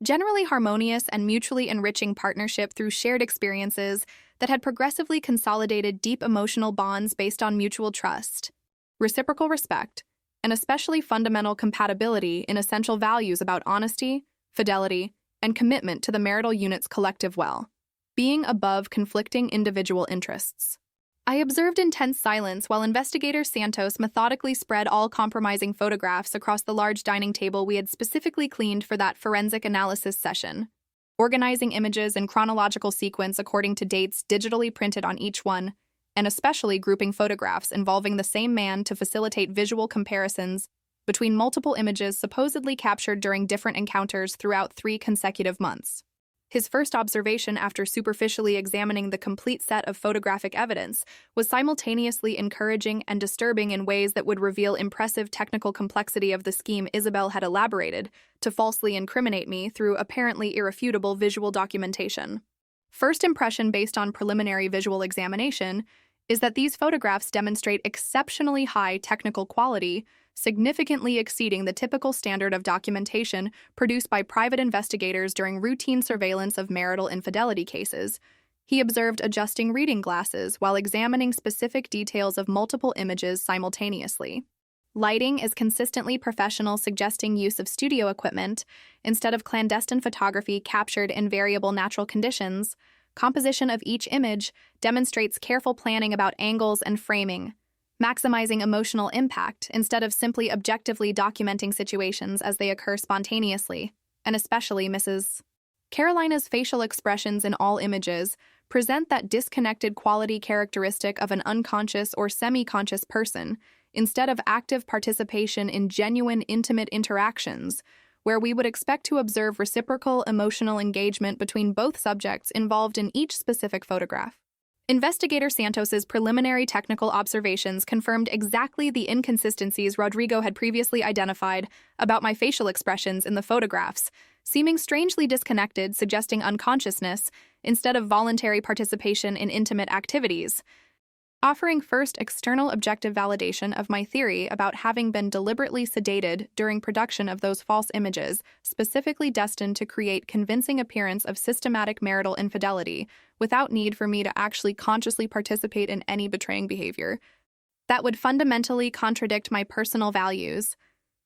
generally harmonious and mutually enriching partnership through shared experiences that had progressively consolidated deep emotional bonds based on mutual trust, reciprocal respect, and especially fundamental compatibility in essential values about honesty, fidelity, and commitment to the marital unit's collective well-being above conflicting individual interests. I observed intense silence while investigator Santos methodically spread all compromising photographs across the large dining table we had specifically cleaned for that forensic analysis session, organizing images in chronological sequence according to dates digitally printed on each one, and especially grouping photographs involving the same man to facilitate visual comparisons between multiple images supposedly captured during different encounters throughout 3 consecutive months. His first observation after superficially examining the complete set of photographic evidence was simultaneously encouraging and disturbing in ways that would reveal impressive technical complexity of the scheme Isabel had elaborated to falsely incriminate me through apparently irrefutable visual documentation. First impression based on preliminary visual examination is that these photographs demonstrate exceptionally high technical quality, significantly exceeding the typical standard of documentation produced by private investigators during routine surveillance of marital infidelity cases. He observed adjusting reading glasses while examining specific details of multiple images simultaneously. Lighting is consistently professional, suggesting use of studio equipment instead of clandestine photography captured in variable natural conditions. Composition of each image demonstrates careful planning about angles and framing, maximizing emotional impact instead of simply objectively documenting situations as they occur spontaneously, and especially Mrs. Carolina's facial expressions in all images present that disconnected quality characteristic of an unconscious or semi-conscious person, instead of active participation in genuine, intimate interactions, where we would expect to observe reciprocal emotional engagement between both subjects involved in each specific photograph. Investigator Santos's preliminary technical observations confirmed exactly the inconsistencies Rodrigo had previously identified about my facial expressions in the photographs, seeming strangely disconnected, suggesting unconsciousness instead of voluntary participation in intimate activities. Offering first external objective validation of my theory about having been deliberately sedated during production of those false images, specifically destined to create convincing appearance of systematic marital infidelity, without need for me to actually consciously participate in any betraying behavior. That would fundamentally contradict my personal values,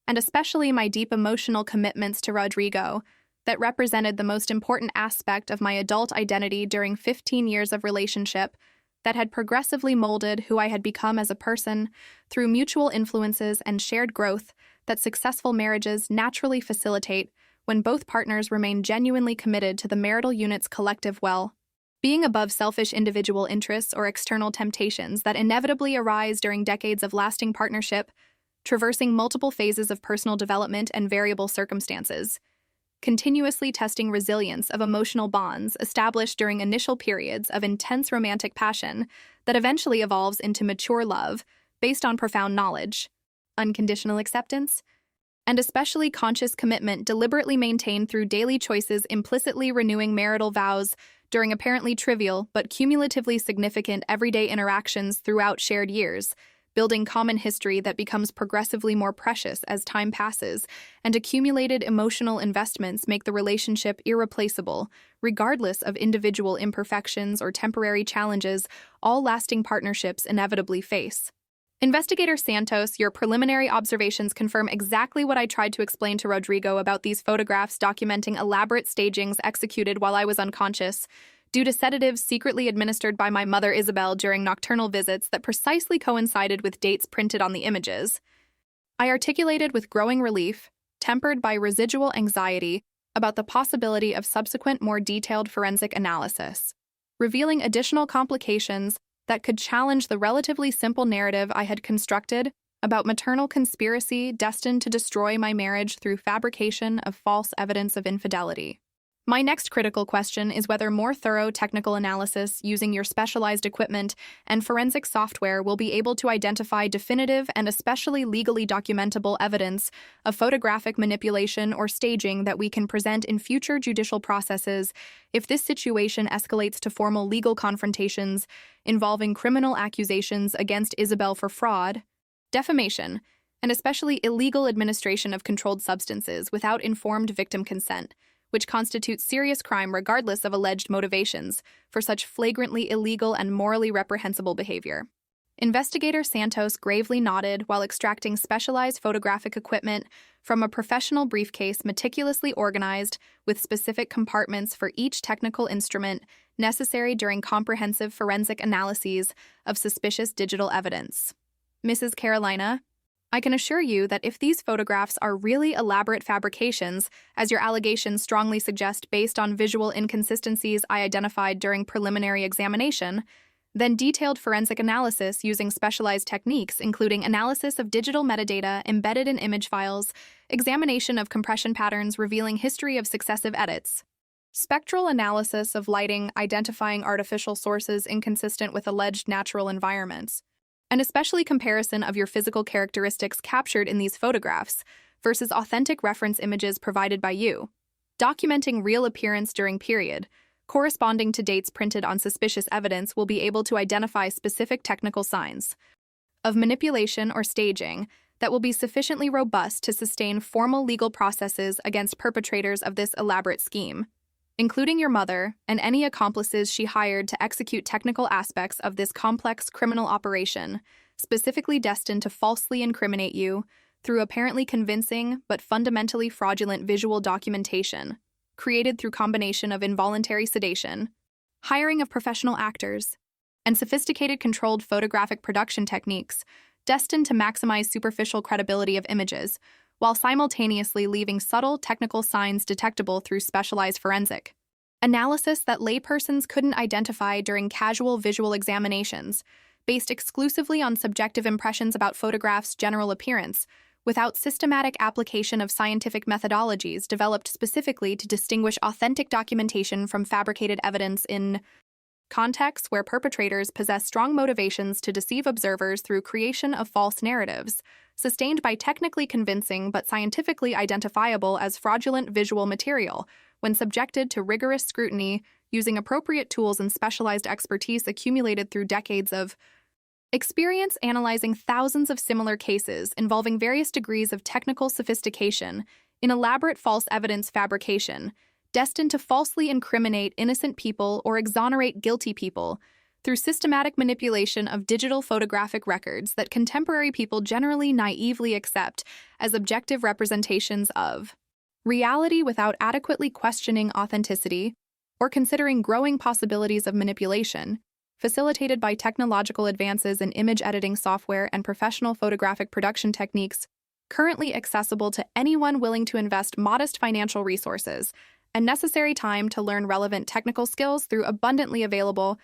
and especially my deep emotional commitments to Rodrigo, that represented the most important aspect of my adult identity during 15 years of relationship, that had progressively molded who I had become as a person through mutual influences and shared growth that successful marriages naturally facilitate when both partners remain genuinely committed to the marital unit's collective well. Being above selfish individual interests or external temptations that inevitably arise during decades of lasting partnership, traversing multiple phases of personal development and variable circumstances, continuously testing resilience of emotional bonds established during initial periods of intense romantic passion that eventually evolves into mature love based on profound knowledge, unconditional acceptance, and especially conscious commitment deliberately maintained through daily choices implicitly renewing marital vows during apparently trivial but cumulatively significant everyday interactions throughout shared years, building common history that becomes progressively more precious as time passes, and accumulated emotional investments make the relationship irreplaceable, regardless of individual imperfections or temporary challenges all lasting partnerships inevitably face. Investigator Santos, your preliminary observations confirm exactly what I tried to explain to Rodrigo about these photographs documenting elaborate stagings executed while I was unconscious, due to sedatives secretly administered by my mother Isabel during nocturnal visits that precisely coincided with dates printed on the images. I articulated with growing relief, tempered by residual anxiety, about the possibility of subsequent more detailed forensic analysis, revealing additional complications that could challenge the relatively simple narrative I had constructed about maternal conspiracy destined to destroy my marriage through fabrication of false evidence of infidelity. My next critical question is whether more thorough technical analysis using your specialized equipment and forensic software will be able to identify definitive and especially legally documentable evidence of photographic manipulation or staging that we can present in future judicial processes if this situation escalates to formal legal confrontations involving criminal accusations against Isabel for fraud, defamation, and especially illegal administration of controlled substances without informed victim consent, which constitutes serious crime regardless of alleged motivations for such flagrantly illegal and morally reprehensible behavior. Investigator Santos gravely nodded while extracting specialized photographic equipment from a professional briefcase meticulously organized with specific compartments for each technical instrument necessary during comprehensive forensic analyses of suspicious digital evidence. Mrs. Carolina, I can assure you that if these photographs are really elaborate fabrications, as your allegations strongly suggest based on visual inconsistencies I identified during preliminary examination, then detailed forensic analysis using specialized techniques including analysis of digital metadata embedded in image files, examination of compression patterns revealing history of successive edits, spectral analysis of lighting identifying artificial sources inconsistent with alleged natural environments, and especially comparison of your physical characteristics captured in these photographs versus authentic reference images provided by you, documenting real appearance during period, corresponding to dates printed on suspicious evidence will be able to identify specific technical signs of manipulation or staging that will be sufficiently robust to sustain formal legal processes against perpetrators of this elaborate scheme, including your mother and any accomplices she hired to execute technical aspects of this complex criminal operation, specifically destined to falsely incriminate you through apparently convincing but fundamentally fraudulent visual documentation, created through combination of involuntary sedation, hiring of professional actors, and sophisticated controlled photographic production techniques destined to maximize superficial credibility of images, while simultaneously leaving subtle technical signs detectable through specialized forensic Analysis that laypersons couldn't identify during casual visual examinations, based exclusively on subjective impressions about photographs' general appearance, without systematic application of scientific methodologies developed specifically to distinguish authentic documentation from fabricated evidence in contexts where perpetrators possess strong motivations to deceive observers through creation of false narratives, sustained by technically convincing but scientifically identifiable as fraudulent visual material, when subjected to rigorous scrutiny using appropriate tools and specialized expertise accumulated through decades of experience analyzing thousands of similar cases involving various degrees of technical sophistication in elaborate false evidence fabrication, destined to falsely incriminate innocent people or exonerate guilty people through systematic manipulation of digital photographic records that contemporary people generally naively accept as objective representations of reality without adequately questioning authenticity or considering growing possibilities of manipulation, facilitated by technological advances in image editing software and professional photographic production techniques currently accessible to anyone willing to invest modest financial resources and necessary time to learn relevant technical skills through abundantly available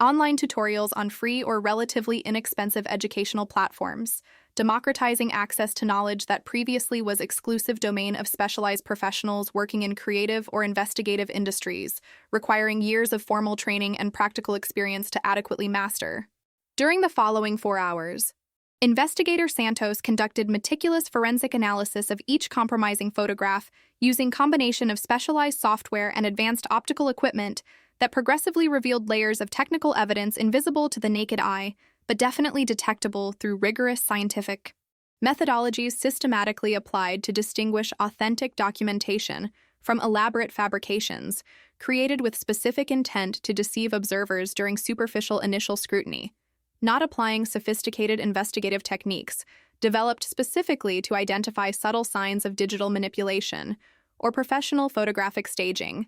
online tutorials on free or relatively inexpensive educational platforms, democratizing access to knowledge that previously was exclusive domain of specialized professionals working in creative or investigative industries, requiring years of formal training and practical experience to adequately master. During the following 4 hours, Investigator Santos conducted meticulous forensic analysis of each compromising photograph using combination of specialized software and advanced optical equipment that progressively revealed layers of technical evidence invisible to the naked eye, but definitely detectable through rigorous scientific methodologies systematically applied to distinguish authentic documentation from elaborate fabrications, created with specific intent to deceive observers during superficial initial scrutiny, not applying sophisticated investigative techniques developed specifically to identify subtle signs of digital manipulation or professional photographic staging,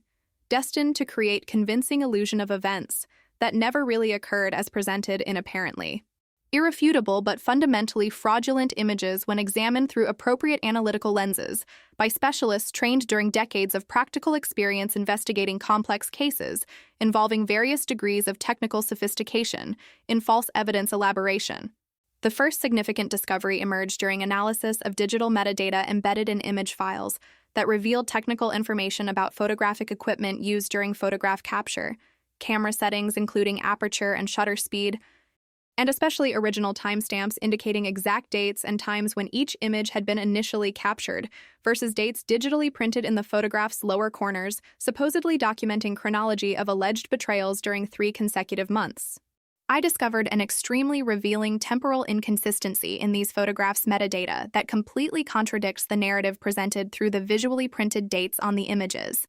destined to create convincing illusion of events that never really occurred as presented in apparently irrefutable but fundamentally fraudulent images when examined through appropriate analytical lenses by specialists trained during decades of practical experience investigating complex cases involving various degrees of technical sophistication in false evidence elaboration. The first significant discovery emerged during analysis of digital metadata embedded in image files that revealed technical information about photographic equipment used during photograph capture, camera settings including aperture and shutter speed, and especially original timestamps indicating exact dates and times when each image had been initially captured, versus dates digitally printed in the photograph's lower corners, supposedly documenting chronology of alleged betrayals during 3 consecutive months. I discovered an extremely revealing temporal inconsistency in these photographs' metadata that completely contradicts the narrative presented through the visually printed dates on the images.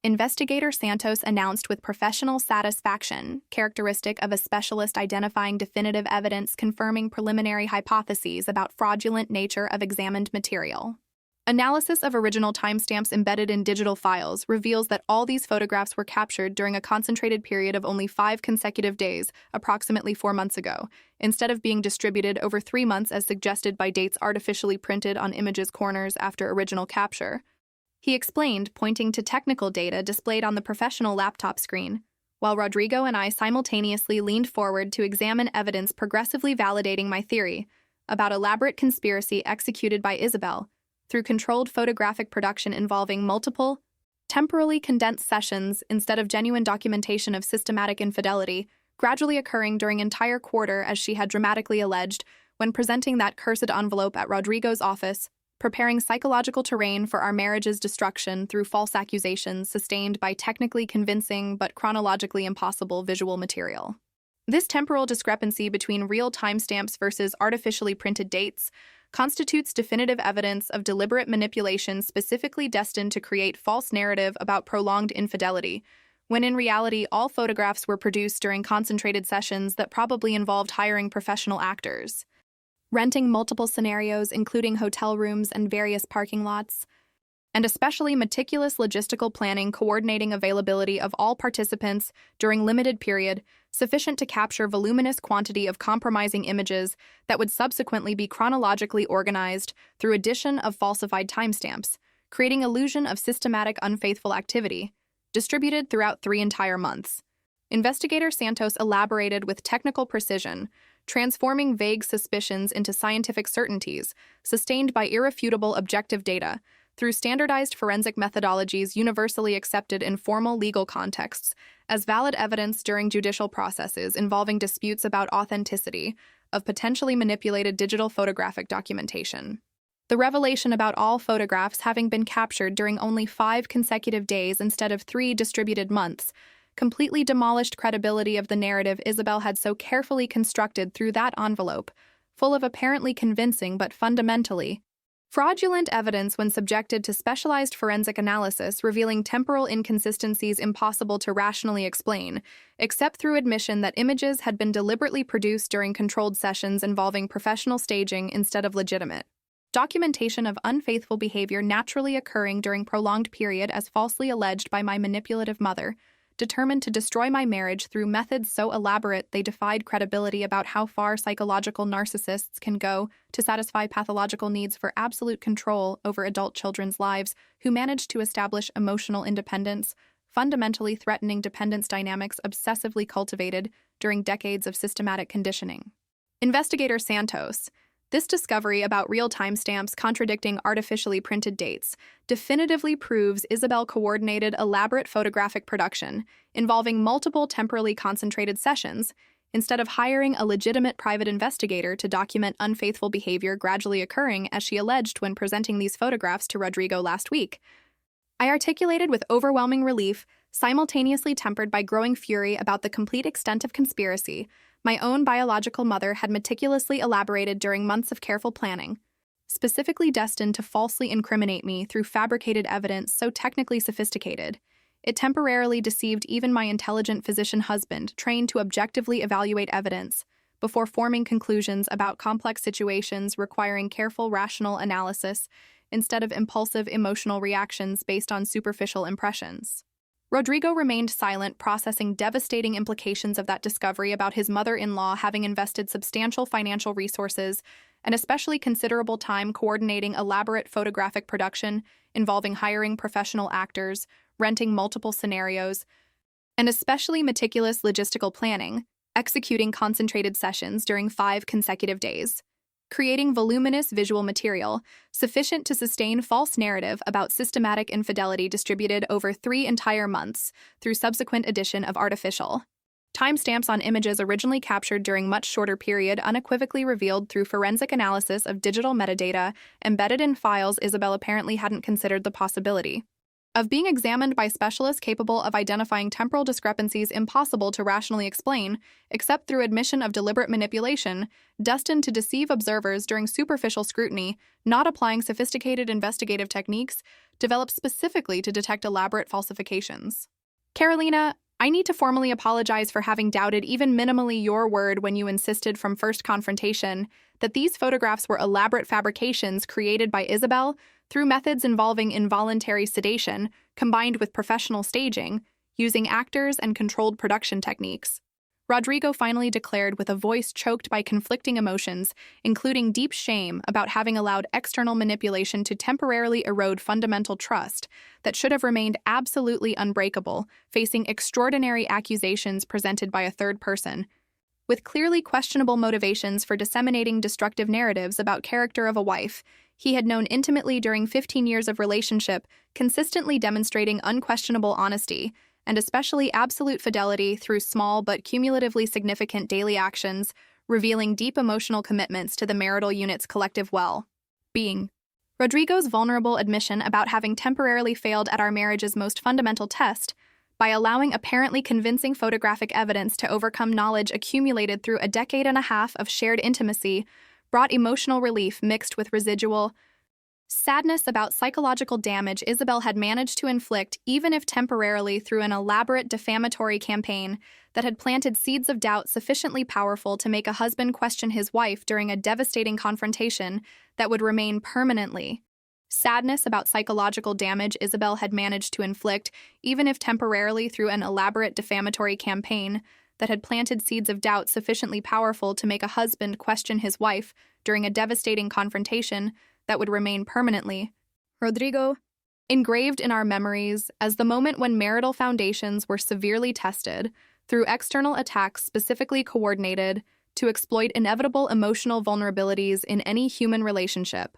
Investigator Santos announced with professional satisfaction, characteristic of a specialist identifying definitive evidence confirming preliminary hypotheses about fraudulent nature of examined material. Analysis of original timestamps embedded in digital files reveals that all these photographs were captured during a concentrated period of only 5 consecutive days, approximately 4 months ago, instead of being distributed over 3 months as suggested by dates artificially printed on images' corners after original capture. He explained, pointing to technical data displayed on the professional laptop screen, while Rodrigo and I simultaneously leaned forward to examine evidence progressively validating my theory about elaborate conspiracy executed by Isabel through controlled photographic production involving multiple, temporally condensed sessions instead of genuine documentation of systematic infidelity, gradually occurring during entire quarter as she had dramatically alleged when presenting that cursed envelope at Rodrigo's office, preparing psychological terrain for our marriage's destruction through false accusations sustained by technically convincing but chronologically impossible visual material. This temporal discrepancy between real timestamps versus artificially printed dates constitutes definitive evidence of deliberate manipulation specifically destined to create false narrative about prolonged infidelity, when in reality all photographs were produced during concentrated sessions that probably involved hiring professional actors, renting multiple scenarios including hotel rooms and various parking lots, and especially meticulous logistical planning coordinating availability of all participants during limited period, sufficient to capture voluminous quantity of compromising images that would subsequently be chronologically organized through addition of falsified timestamps, creating illusion of systematic unfaithful activity, distributed throughout 3 entire months. Investigator Santos elaborated with technical precision, transforming vague suspicions into scientific certainties, sustained by irrefutable objective data, through standardized forensic methodologies universally accepted in formal legal contexts as valid evidence during judicial processes involving disputes about authenticity of potentially manipulated digital photographic documentation. The revelation about all photographs having been captured during only 5 consecutive days instead of 3 distributed months completely demolished credibility of the narrative Isabel had so carefully constructed through that envelope, full of apparently convincing but fundamentally fraudulent evidence when subjected to specialized forensic analysis revealing temporal inconsistencies impossible to rationally explain, except through admission that images had been deliberately produced during controlled sessions involving professional staging instead of legitimate documentation of unfaithful behavior naturally occurring during prolonged period as falsely alleged by my manipulative mother, determined to destroy my marriage through methods so elaborate they defied credibility about how far psychological narcissists can go to satisfy pathological needs for absolute control over adult children's lives, who managed to establish emotional independence, fundamentally threatening dependence dynamics obsessively cultivated during decades of systematic conditioning. Investigator Santos. This discovery about real timestamps contradicting artificially printed dates definitively proves Isabel coordinated elaborate photographic production involving multiple temporally concentrated sessions instead of hiring a legitimate private investigator to document unfaithful behavior gradually occurring as she alleged when presenting these photographs to Rodrigo last week. I articulated with overwhelming relief, simultaneously tempered by growing fury about the complete extent of conspiracy my own biological mother had meticulously elaborated during months of careful planning, specifically destined to falsely incriminate me through fabricated evidence so technically sophisticated. It temporarily deceived even my intelligent physician husband, trained to objectively evaluate evidence, before forming conclusions about complex situations requiring careful rational analysis instead of impulsive emotional reactions based on superficial impressions. Rodrigo remained silent, processing devastating implications of that discovery about his mother-in-law having invested substantial financial resources and especially considerable time coordinating elaborate photographic production involving hiring professional actors, renting multiple scenarios, and especially meticulous logistical planning, executing concentrated sessions during 5 consecutive days, creating voluminous visual material sufficient to sustain false narrative about systematic infidelity distributed over 3 entire months through subsequent addition of artificial timestamps on images originally captured during much shorter period unequivocally revealed through forensic analysis of digital metadata embedded in files Isabel apparently hadn't considered the possibility of being examined by specialists capable of identifying temporal discrepancies impossible to rationally explain, except through admission of deliberate manipulation, destined to deceive observers during superficial scrutiny, not applying sophisticated investigative techniques developed specifically to detect elaborate falsifications. Carolina, I need to formally apologize for having doubted even minimally your word when you insisted from first confrontation that these photographs were elaborate fabrications created by Isabel through methods involving involuntary sedation combined with professional staging, using actors and controlled production techniques. Rodrigo finally declared with a voice choked by conflicting emotions, including deep shame about having allowed external manipulation to temporarily erode fundamental trust that should have remained absolutely unbreakable, facing extraordinary accusations presented by a third person, with clearly questionable motivations for disseminating destructive narratives about character of a wife he had known intimately during 15 years of relationship, consistently demonstrating unquestionable honesty, and especially absolute fidelity through small but cumulatively significant daily actions, revealing deep emotional commitments to the marital unit's collective well-being. Rodrigo's vulnerable admission about having temporarily failed at our marriage's most fundamental test, by allowing apparently convincing photographic evidence to overcome knowledge accumulated through a decade and a half of shared intimacy, brought emotional relief mixed with residual sadness about psychological damage Isabel had managed to inflict, even if temporarily, through an elaborate defamatory campaign that had planted seeds of doubt sufficiently powerful to make a husband question his wife during a devastating confrontation that would remain permanently. Sadness about psychological damage Isabel had managed to inflict, even if temporarily, through an elaborate defamatory campaign that had planted seeds of doubt sufficiently powerful to make a husband question his wife during a devastating confrontation that would remain permanently. Rodrigo, Engraved in our memories as the moment when marital foundations were severely tested through external attacks specifically coordinated to exploit inevitable emotional vulnerabilities in any human relationship,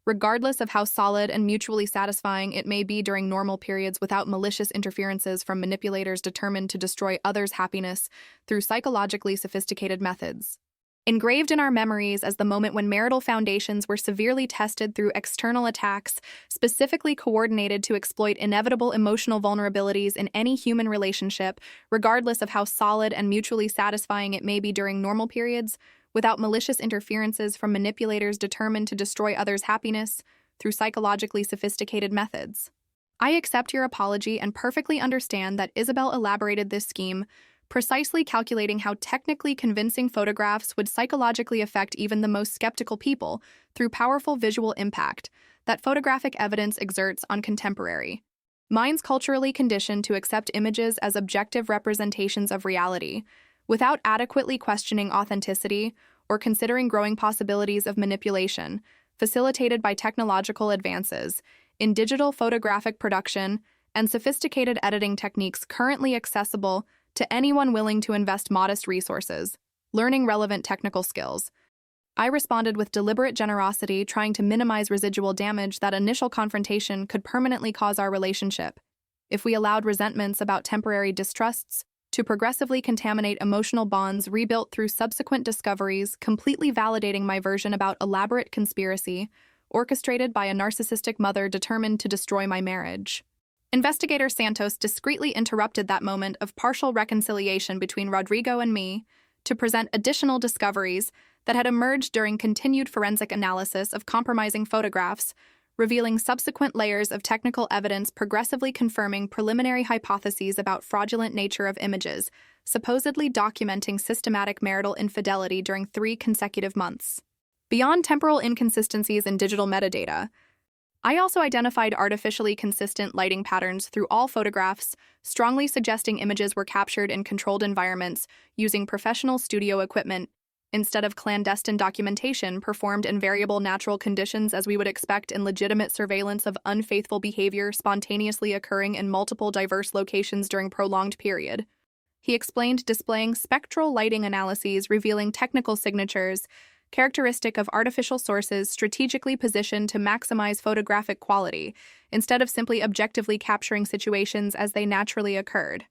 regardless of how solid and mutually satisfying it may be during normal periods without malicious interferences from manipulators determined to destroy others' happiness through psychologically sophisticated methods. Engraved in our memories as the moment when marital foundations were severely tested through external attacks, specifically coordinated to exploit inevitable emotional vulnerabilities in any human relationship, regardless of how solid and mutually satisfying it may be during normal periods, without malicious interferences from manipulators determined to destroy others' happiness through psychologically sophisticated methods. I accept your apology and perfectly understand that Isabel elaborated this scheme, precisely calculating how technically convincing photographs would psychologically affect even the most skeptical people through powerful visual impact that photographic evidence exerts on contemporary minds culturally conditioned to accept images as objective representations of reality, without adequately questioning authenticity or considering growing possibilities of manipulation, facilitated by technological advances in digital photographic production and sophisticated editing techniques currently accessible to anyone willing to invest modest resources, learning relevant technical skills. I responded with deliberate generosity, trying to minimize residual damage that initial confrontation could permanently cause our relationship if we allowed resentments about temporary distrusts to progressively contaminate emotional bonds rebuilt through subsequent discoveries, completely validating my version about elaborate conspiracy orchestrated by a narcissistic mother determined to destroy my marriage. Investigator Santos discreetly interrupted that moment of partial reconciliation between Rodrigo and me to present additional discoveries that had emerged during continued forensic analysis of compromising photographs, revealing subsequent layers of technical evidence progressively confirming preliminary hypotheses about fraudulent nature of images, supposedly documenting systematic marital infidelity during 3 consecutive months. Beyond temporal inconsistencies in digital metadata, I also identified artificially consistent lighting patterns through all photographs, strongly suggesting images were captured in controlled environments using professional studio equipment instead of clandestine documentation performed in variable natural conditions as we would expect in legitimate surveillance of unfaithful behavior spontaneously occurring in multiple diverse locations during prolonged period. He explained displaying spectral lighting analyses revealing technical signatures characteristic of artificial sources strategically positioned to maximize photographic quality, instead of simply objectively capturing situations as they naturally occurred.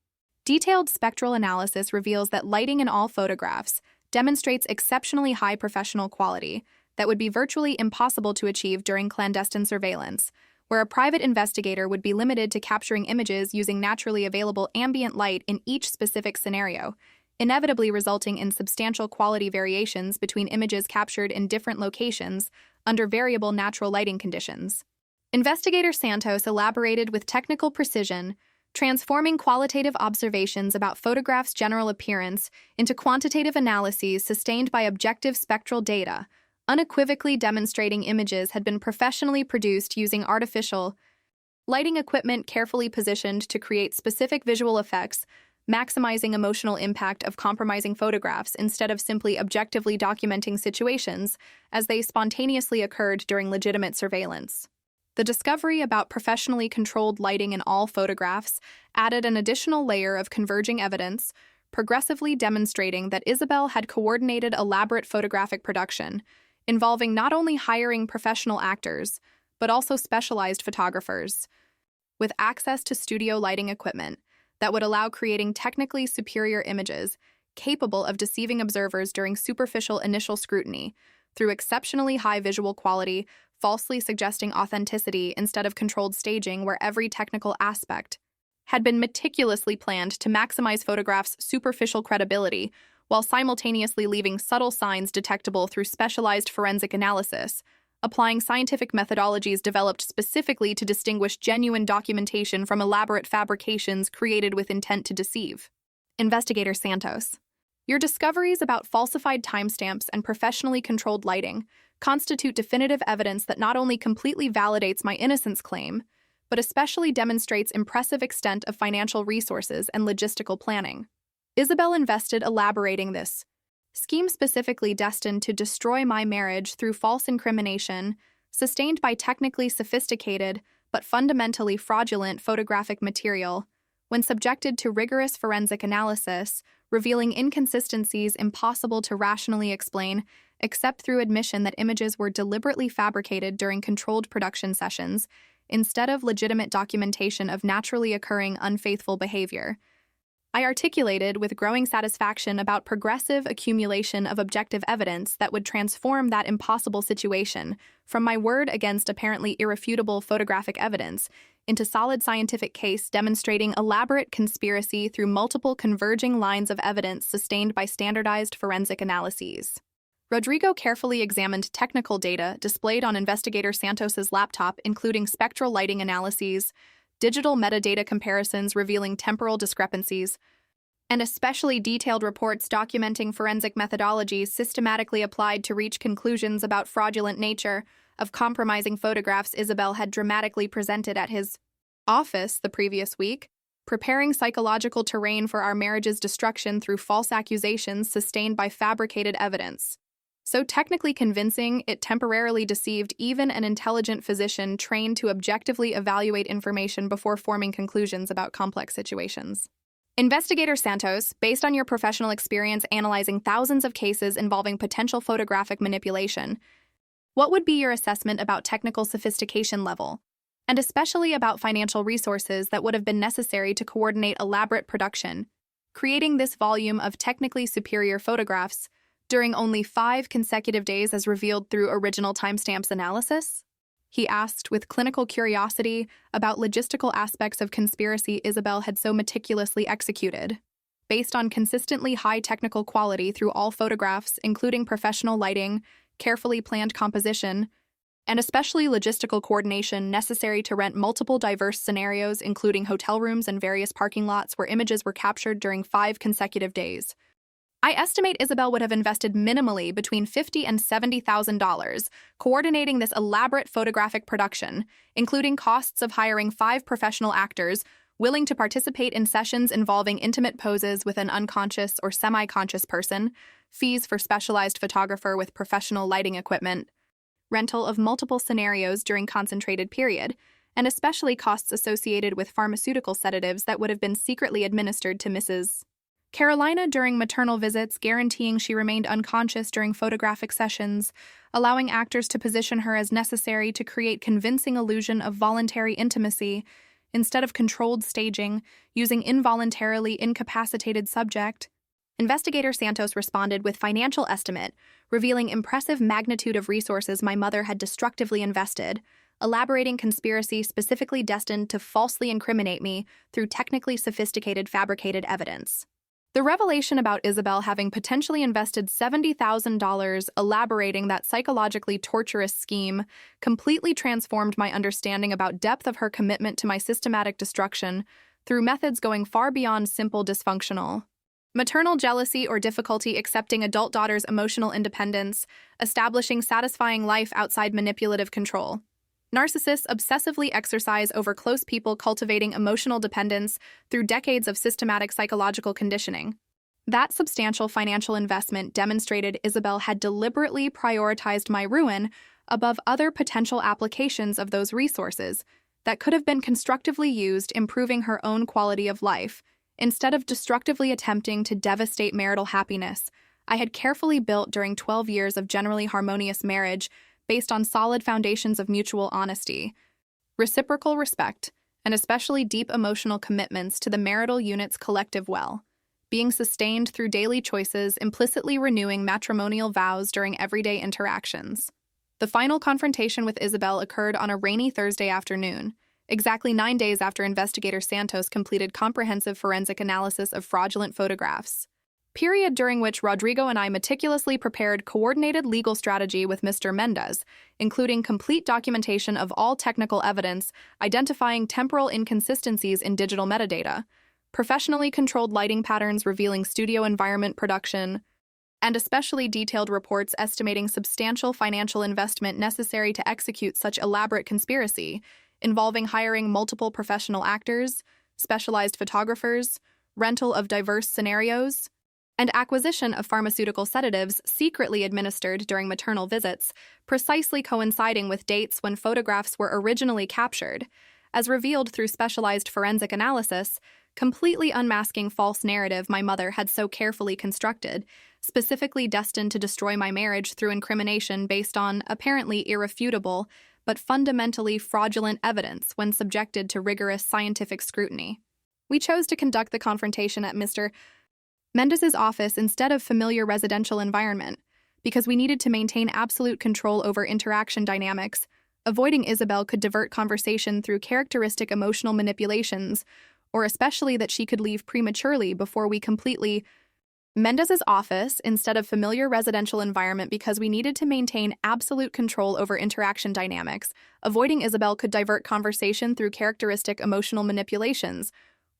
Detailed spectral analysis reveals that lighting in all photographs demonstrates exceptionally high professional quality that would be virtually impossible to achieve during clandestine surveillance, where a private investigator would be limited to capturing images using naturally available ambient light in each specific scenario, inevitably resulting in substantial quality variations between images captured in different locations under variable natural lighting conditions. Investigator Santos elaborated with technical precision, transforming qualitative observations about photographs' general appearance into quantitative analyses sustained by objective spectral data, unequivocally demonstrating images had been professionally produced using artificial lighting equipment carefully positioned to create specific visual effects, maximizing emotional impact of compromising photographs instead of simply objectively documenting situations as they spontaneously occurred during legitimate surveillance. The discovery about professionally controlled lighting in all photographs added an additional layer of converging evidence, progressively demonstrating that Isabel had coordinated elaborate photographic production, involving not only hiring professional actors, but also specialized photographers, with access to studio lighting equipment that would allow creating technically superior images capable of deceiving observers during superficial initial scrutiny through exceptionally high visual quality, falsely suggesting authenticity instead of controlled staging where every technical aspect had been meticulously planned to maximize photographs' superficial credibility while simultaneously leaving subtle signs detectable through specialized forensic analysis, applying scientific methodologies developed specifically to distinguish genuine documentation from elaborate fabrications created with intent to deceive. Investigator Santos, your discoveries about falsified timestamps and professionally controlled lighting constitute definitive evidence that not only completely validates my innocence claim, but especially demonstrates impressive extent of financial resources and logistical planning. Isabel invested elaborating this scheme specifically destined to destroy my marriage through false incrimination, sustained by technically sophisticated but fundamentally fraudulent photographic material, when subjected to rigorous forensic analysis, revealing inconsistencies impossible to rationally explain except through admission that images were deliberately fabricated during controlled production sessions instead of legitimate documentation of naturally occurring unfaithful behavior. I articulated with growing satisfaction about progressive accumulation of objective evidence that would transform that impossible situation from my word against apparently irrefutable photographic evidence into solid scientific case demonstrating elaborate conspiracy through multiple converging lines of evidence sustained by standardized forensic analyses. Rodrigo carefully examined technical data displayed on investigator Santos's laptop, including spectral lighting analyses, digital metadata comparisons revealing temporal discrepancies, and especially detailed reports documenting forensic methodologies systematically applied to reach conclusions about fraudulent nature of compromising photographs Isabel had dramatically presented at his office the previous week, preparing psychological terrain for our marriage's destruction through false accusations sustained by fabricated evidence. So technically convincing, it temporarily deceived even an intelligent physician trained to objectively evaluate information before forming conclusions about complex situations. Investigator Santos, based on your professional experience analyzing thousands of cases involving potential photographic manipulation, what would be your assessment about technical sophistication level, and especially about financial resources that would have been necessary to coordinate elaborate production, creating this volume of technically superior photographs during only 5 consecutive days as revealed through original timestamps analysis? He asked with clinical curiosity about logistical aspects of conspiracy Isabel had so meticulously executed. Based on consistently high technical quality through all photographs, including professional lighting, carefully planned composition, and especially logistical coordination necessary to rent multiple diverse scenarios, including hotel rooms and various parking lots where images were captured during 5 consecutive days. I estimate Isabel would have invested minimally between $50,000 and $70,000 coordinating this elaborate photographic production, including costs of hiring 5 professional actors willing to participate in sessions involving intimate poses with an unconscious or semi-conscious person, fees for specialized photographer with professional lighting equipment, rental of multiple scenarios during concentrated period, and especially costs associated with pharmaceutical sedatives that would have been secretly administered to Mrs. Carolina during maternal visits, guaranteeing she remained unconscious during photographic sessions, allowing actors to position her as necessary to create convincing illusion of voluntary intimacy instead of controlled staging, using involuntarily incapacitated subject. Investigator Santos responded with financial estimate, revealing impressive magnitude of resources my mother had destructively invested, elaborating conspiracy specifically destined to falsely incriminate me through technically sophisticated fabricated evidence. The revelation about Isabel having potentially invested $70,000 elaborating that psychologically torturous scheme completely transformed my understanding about depth of her commitment to my systematic destruction through methods going far beyond simple dysfunctional maternal jealousy or difficulty accepting adult daughter's emotional independence, establishing satisfying life outside manipulative control. Narcissists obsessively exercise over close people, cultivating emotional dependence through decades of systematic psychological conditioning. That substantial financial investment demonstrated Isabel had deliberately prioritized my ruin above other potential applications of those resources that could have been constructively used improving her own quality of life, instead of destructively attempting to devastate marital happiness I had carefully built during 12 years of generally harmonious marriage based on solid foundations of mutual honesty, reciprocal respect, and especially deep emotional commitments to the marital unit's collective well, being sustained through daily choices, implicitly renewing matrimonial vows during everyday interactions. The final confrontation with Isabel occurred on a rainy Thursday afternoon, exactly 9 days after investigator Santos completed comprehensive forensic analysis of fraudulent photographs. Period during which Rodrigo and I meticulously prepared coordinated legal strategy with Mr. Mendez, including complete documentation of all technical evidence, identifying temporal inconsistencies in digital metadata, professionally controlled lighting patterns revealing studio environment production, and especially detailed reports estimating substantial financial investment necessary to execute such elaborate conspiracy, involving hiring multiple professional actors, specialized photographers, rental of diverse scenarios, and acquisition of pharmaceutical sedatives secretly administered during maternal visits, precisely coinciding with dates when photographs were originally captured, as revealed through specialized forensic analysis, completely unmasking false narrative my mother had so carefully constructed, specifically destined to destroy my marriage through incrimination based on apparently irrefutable but fundamentally fraudulent evidence when subjected to rigorous scientific scrutiny. We chose to conduct the confrontation at Mr. Mendes's office instead of familiar residential environment because we needed to maintain absolute control over interaction dynamics. Avoiding Isabel could divert conversation through characteristic emotional manipulations, or especially that she could leave prematurely before we completely Mendes's office instead of familiar residential environment because we needed to maintain absolute control over interaction dynamics. Avoiding Isabel could divert conversation through characteristic emotional manipulations,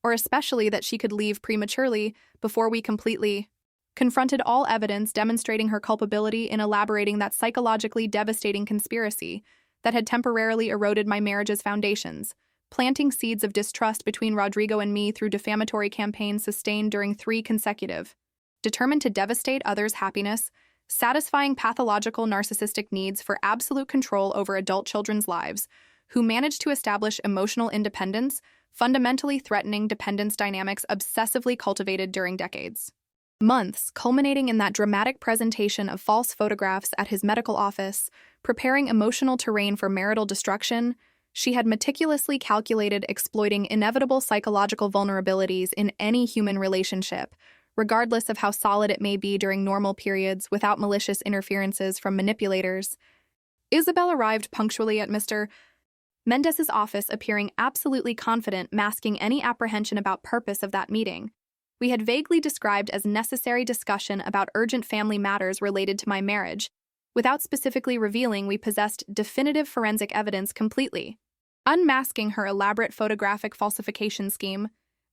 or especially that she could leave prematurely before we completely confronted all evidence demonstrating her culpability in elaborating that psychologically devastating conspiracy that had temporarily eroded my marriage's foundations, planting seeds of distrust between Rodrigo and me through defamatory campaigns sustained during 3 consecutive, determined to devastate others' happiness, satisfying pathological narcissistic needs for absolute control over adult children's lives, who managed to establish emotional independence, fundamentally threatening dependence dynamics obsessively cultivated during decades. Months, culminating in that dramatic presentation of false photographs at his medical office, preparing emotional terrain for marital destruction, she had meticulously calculated exploiting inevitable psychological vulnerabilities in any human relationship, regardless of how solid it may be during normal periods without malicious interferences from manipulators. Isabel arrived punctually at Mr. Mendes's office, appearing absolutely confident, masking any apprehension about purpose of that meeting. We had vaguely described as necessary discussion about urgent family matters related to my marriage, without specifically revealing we possessed definitive forensic evidence completely, unmasking her elaborate photographic falsification scheme,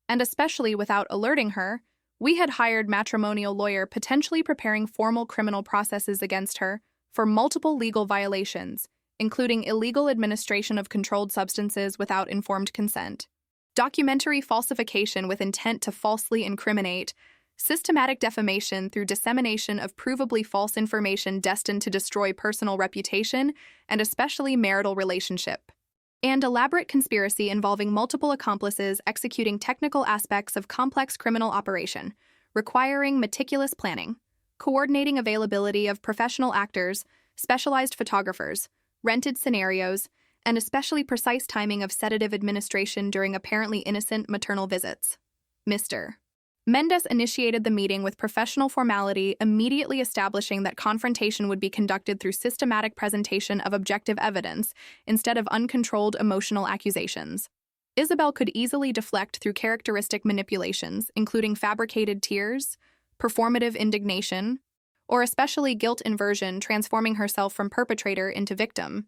and especially without alerting her, we had hired matrimonial lawyer potentially preparing formal criminal processes against her for multiple legal violations, including illegal administration of controlled substances without informed consent, documentary falsification with intent to falsely incriminate, systematic defamation through dissemination of provably false information destined to destroy personal reputation and especially marital relationship, and elaborate conspiracy involving multiple accomplices executing technical aspects of complex criminal operation, requiring meticulous planning, coordinating availability of professional actors, specialized photographers, rented scenarios, and especially precise timing of sedative administration during apparently innocent maternal visits. Mr. Mendes initiated the meeting with professional formality, immediately establishing that confrontation would be conducted through systematic presentation of objective evidence instead of uncontrolled emotional accusations. Isabel could easily deflect through characteristic manipulations, including fabricated tears, performative indignation, or especially guilt inversion, transforming herself from perpetrator into victim,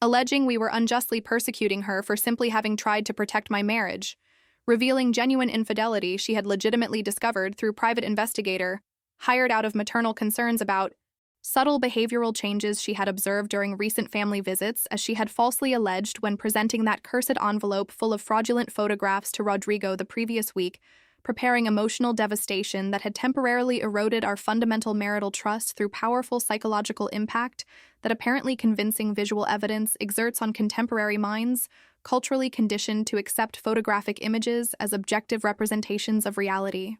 alleging we were unjustly persecuting her for simply having tried to protect my marriage, revealing genuine infidelity she had legitimately discovered through private investigator, hired out of maternal concerns about subtle behavioral changes she had observed during recent family visits, as she had falsely alleged when presenting that cursed envelope full of fraudulent photographs to Rodrigo the previous week, preparing emotional devastation that had temporarily eroded our fundamental marital trust through powerful psychological impact that apparently convincing visual evidence exerts on contemporary minds, culturally conditioned to accept photographic images as objective representations of reality.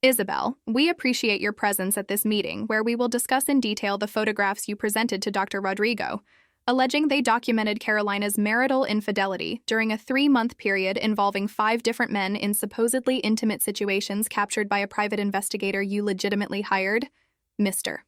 Isabel, we appreciate your presence at this meeting where we will discuss in detail the photographs you presented to Dr. Rodrigo, alleging they documented Carolina's marital infidelity during a 3-month period involving 5 different men in supposedly intimate situations captured by a private investigator you legitimately hired, Mr.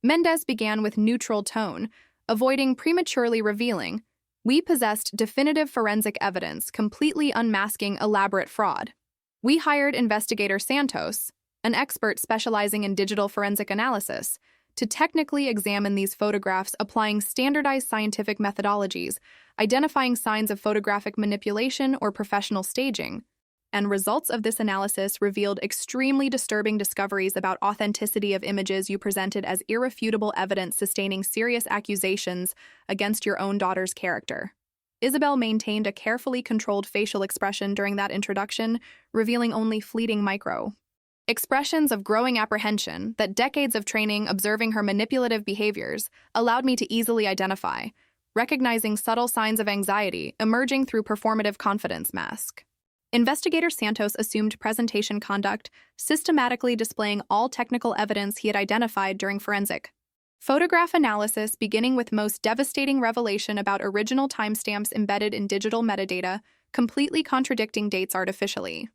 Mendes began with neutral tone, avoiding prematurely revealing we possessed definitive forensic evidence completely unmasking elaborate fraud. We hired investigator Santos, an expert specializing in digital forensic analysis, to technically examine these photographs applying standardized scientific methodologies, identifying signs of photographic manipulation or professional staging, and results of this analysis revealed extremely disturbing discoveries about authenticity of images you presented as irrefutable evidence sustaining serious accusations against your own daughter's character. Isabel maintained a carefully controlled facial expression during that introduction, revealing only fleeting micro Expressions of growing apprehension that decades of training observing her manipulative behaviors allowed me to easily identify, recognizing subtle signs of anxiety emerging through performative confidence mask. Investigator Santos assumed presentation conduct, systematically displaying all technical evidence he had identified during forensic photograph analysis, beginning with most devastating revelation about original timestamps embedded in digital metadata, completely contradicting dates artificially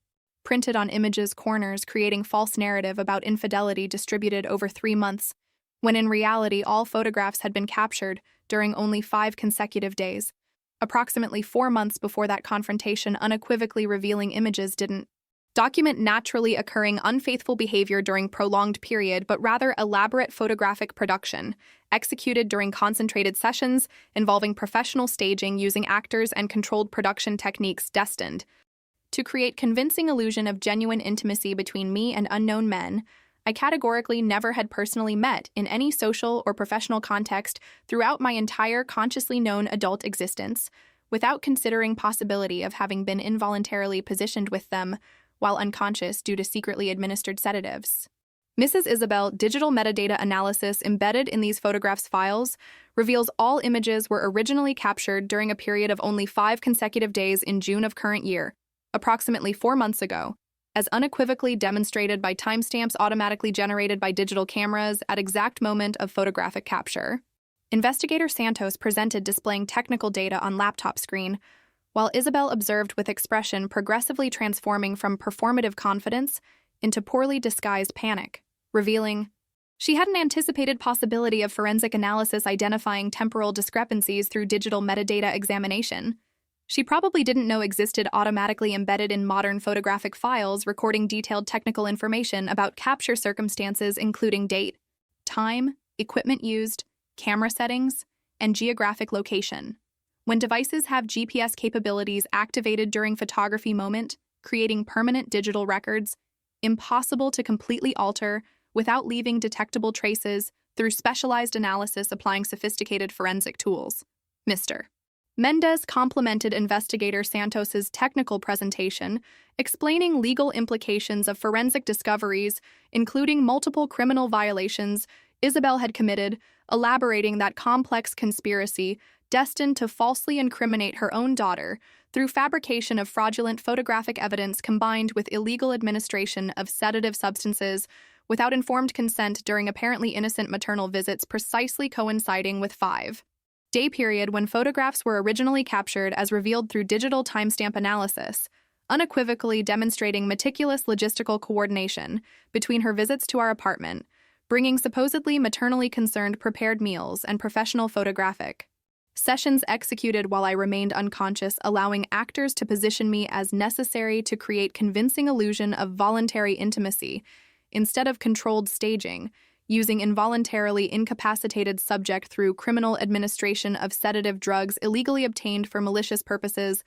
printed on images' corners, creating false narrative about infidelity distributed over 3 months, when in reality all photographs had been captured during only 5 consecutive days, approximately 4 months before that confrontation, unequivocally revealing images didn't document naturally occurring unfaithful behavior during prolonged period, but rather elaborate photographic production, executed during concentrated sessions involving professional staging using actors and controlled production techniques destined to create convincing illusion of genuine intimacy between me and unknown men I categorically never had personally met in any social or professional context throughout my entire consciously known adult existence, without considering possibility of having been involuntarily positioned with them while unconscious due to secretly administered sedatives. Mrs. Isabel digital metadata analysis embedded in these photographs files reveals all images were originally captured during a period of only 5 consecutive days in June of current year, approximately 4 months ago, as unequivocally demonstrated by timestamps automatically generated by digital cameras at exact moment of photographic capture. Investigator Santos presented displaying technical data on laptop screen, while Isabel observed with expression progressively transforming from performative confidence into poorly disguised panic, revealing she had an anticipated possibility of forensic analysis identifying temporal discrepancies through digital metadata examination. She probably didn't know existed automatically embedded in modern photographic files recording detailed technical information about capture circumstances including date, time, equipment used, camera settings, and geographic location. When devices have GPS capabilities activated during photography moment, creating permanent digital records, impossible to completely alter without leaving detectable traces through specialized analysis applying sophisticated forensic tools. Mr. Mendez complimented investigator Santos's technical presentation, explaining legal implications of forensic discoveries, including multiple criminal violations Isabel had committed, elaborating that complex conspiracy destined to falsely incriminate her own daughter through fabrication of fraudulent photographic evidence combined with illegal administration of sedative substances without informed consent during apparently innocent maternal visits precisely coinciding with 5-day period when photographs were originally captured as revealed through digital timestamp analysis, unequivocally demonstrating meticulous logistical coordination between her visits to our apartment, bringing supposedly maternally concerned prepared meals and professional photographic sessions executed while I remained unconscious, allowing actors to position me as necessary to create convincing illusion of voluntary intimacy instead of controlled staging, using involuntarily incapacitated subject through criminal administration of sedative drugs illegally obtained for malicious purposes,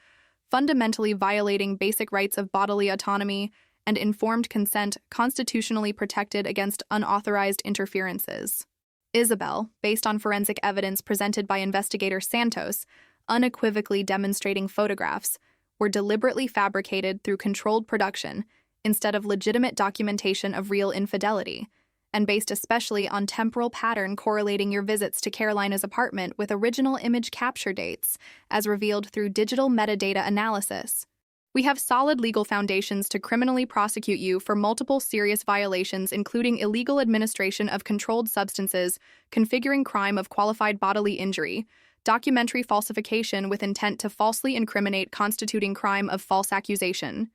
fundamentally violating basic rights of bodily autonomy and informed consent constitutionally protected against unauthorized interferences. Isabel, based on forensic evidence presented by investigator Santos, unequivocally demonstrating photographs, were deliberately fabricated through controlled production instead of legitimate documentation of real infidelity, and based especially on temporal pattern correlating your visits to Carolina's apartment with original image capture dates, as revealed through digital metadata analysis. We have solid legal foundations to criminally prosecute you for multiple serious violations, including illegal administration of controlled substances, configuring crime of qualified bodily injury, documentary falsification with intent to falsely incriminate constituting crime of false accusation,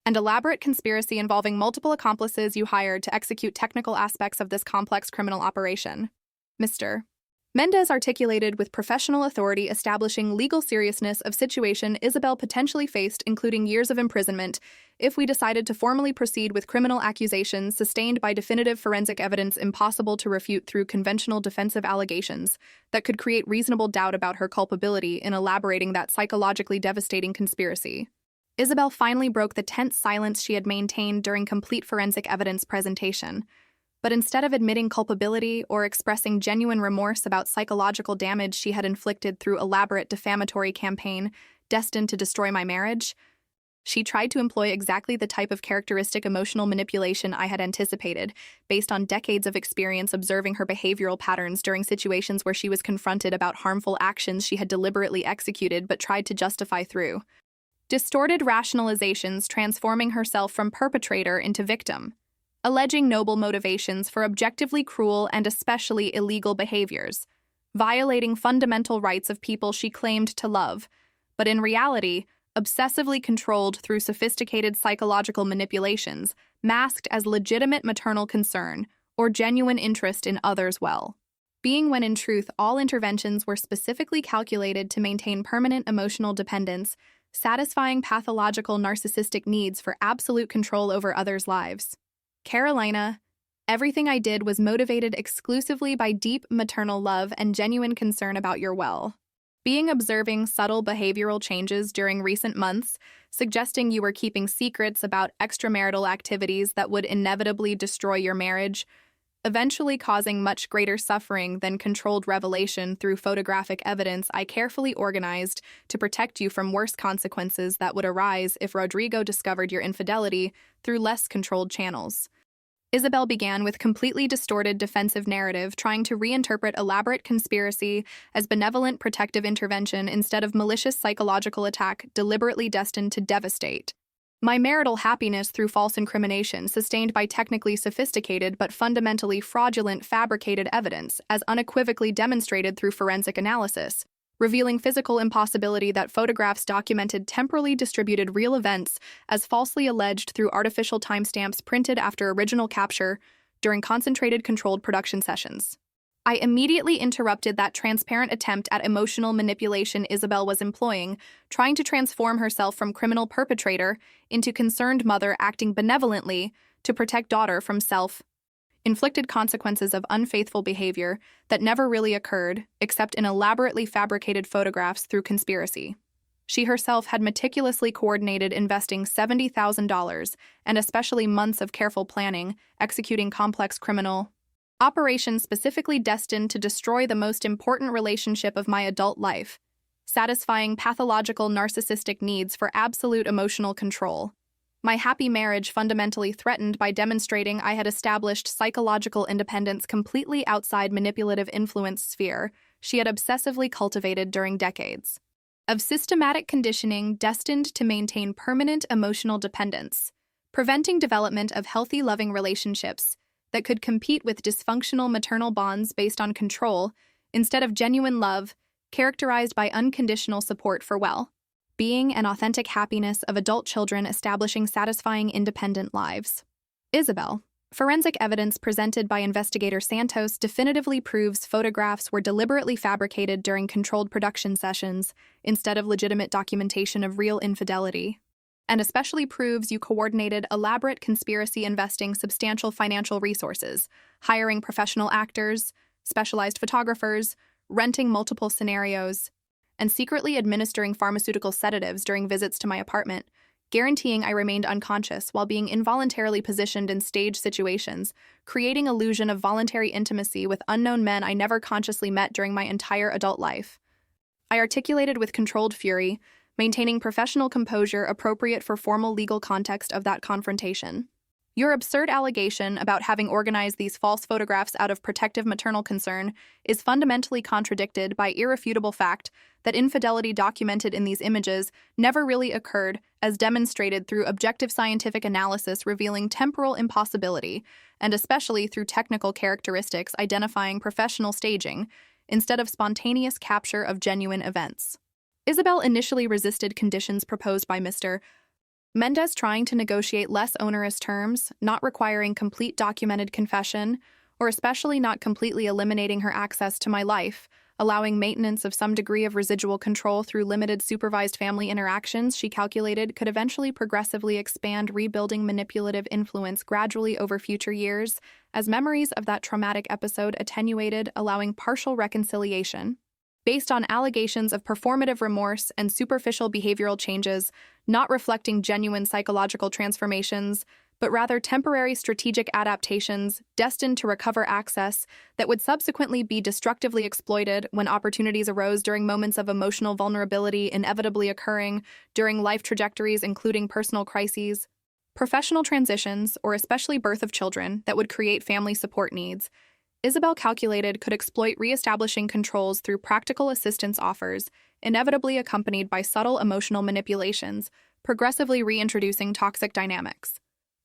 and elaborate conspiracy involving multiple accomplices you hired to execute technical aspects of this complex criminal operation. Mr. Mendez articulated with professional authority, establishing legal seriousness of situation Isabel potentially faced, including years of imprisonment, if we decided to formally proceed with criminal accusations sustained by definitive forensic evidence impossible to refute through conventional defensive allegations that could create reasonable doubt about her culpability in elaborating that psychologically devastating conspiracy. Isabel finally broke the tense silence she had maintained during complete forensic evidence presentation. But instead of admitting culpability or expressing genuine remorse about psychological damage she had inflicted through elaborate defamatory campaign destined to destroy my marriage, She tried to employ exactly the type of characteristic emotional manipulation I had anticipated, based on decades of experience observing her behavioral patterns during situations where she was confronted about harmful actions she had deliberately executed but tried to justify through distorted rationalizations, transforming herself from perpetrator into victim, alleging noble motivations for objectively cruel and especially illegal behaviors, violating fundamental rights of people she claimed to love, but in reality, obsessively controlled through sophisticated psychological manipulations, masked as legitimate maternal concern or genuine interest in others' well. Being when in truth all interventions were specifically calculated to maintain permanent emotional dependence, satisfying pathological narcissistic needs for absolute control over others' lives. Carolina, everything I did was motivated exclusively by deep maternal love and genuine concern about your well. Being observing subtle behavioral changes during recent months, suggesting you were keeping secrets about extramarital activities that would inevitably destroy your marriage, eventually causing much greater suffering than controlled revelation through photographic evidence I carefully organized to protect you from worse consequences that would arise if Rodrigo discovered your infidelity through less controlled channels. Isabel began with completely distorted defensive narrative, trying to reinterpret elaborate conspiracy as benevolent protective intervention instead of malicious psychological attack deliberately destined to devastate my marital happiness through false incrimination sustained by technically sophisticated but fundamentally fraudulent fabricated evidence as unequivocally demonstrated through forensic analysis, revealing physical impossibility that photographs documented temporally distributed real events as falsely alleged through artificial timestamps printed after original capture during concentrated controlled production sessions. I immediately interrupted that transparent attempt at emotional manipulation Isabel was employing, trying to transform herself from criminal perpetrator into concerned mother acting benevolently to protect daughter from self-inflicted consequences of unfaithful behavior that never really occurred except in elaborately fabricated photographs through conspiracy. She herself had meticulously coordinated investing $70,000 and especially months of careful planning, executing complex criminal operations specifically destined to destroy the most important relationship of my adult life, satisfying pathological narcissistic needs for absolute emotional control. My happy marriage fundamentally threatened by demonstrating I had established psychological independence completely outside manipulative influence sphere she had obsessively cultivated during decades of systematic conditioning destined to maintain permanent emotional dependence, preventing development of healthy, loving relationships that could compete with dysfunctional maternal bonds based on control instead of genuine love, characterized by unconditional support for well-being and authentic happiness of adult children establishing satisfying independent lives. Isabel, forensic evidence presented by investigator Santos definitively proves photographs were deliberately fabricated during controlled production sessions instead of legitimate documentation of real infidelity, and especially proves you coordinated elaborate conspiracy investing substantial financial resources, hiring professional actors, specialized photographers, renting multiple scenarios, and secretly administering pharmaceutical sedatives during visits to my apartment, guaranteeing I remained unconscious while being involuntarily positioned in stage situations, creating illusion of voluntary intimacy with unknown men I never consciously met during my entire adult life. I articulated with controlled fury, maintaining professional composure appropriate for formal legal context of that confrontation. Your absurd allegation about having organized these false photographs out of protective maternal concern is fundamentally contradicted by irrefutable fact that infidelity documented in these images never really occurred, as demonstrated through objective scientific analysis revealing temporal impossibility, and especially through technical characteristics identifying professional staging, instead of spontaneous capture of genuine events. Isabel initially resisted conditions proposed by Mr. Mendez, trying to negotiate less onerous terms, not requiring complete documented confession, or especially not completely eliminating her access to my life, allowing maintenance of some degree of residual control through limited supervised family interactions she calculated could eventually progressively expand rebuilding manipulative influence gradually over future years, as memories of that traumatic episode attenuated, allowing partial reconciliation. Based on allegations of performative remorse and superficial behavioral changes, not reflecting genuine psychological transformations, but rather temporary strategic adaptations destined to recover access that would subsequently be destructively exploited when opportunities arose during moments of emotional vulnerability inevitably occurring during life trajectories, including personal crises, professional transitions, or especially birth of children that would create family support needs. Isabel calculated could exploit reestablishing controls through practical assistance offers, inevitably accompanied by subtle emotional manipulations, progressively reintroducing toxic dynamics.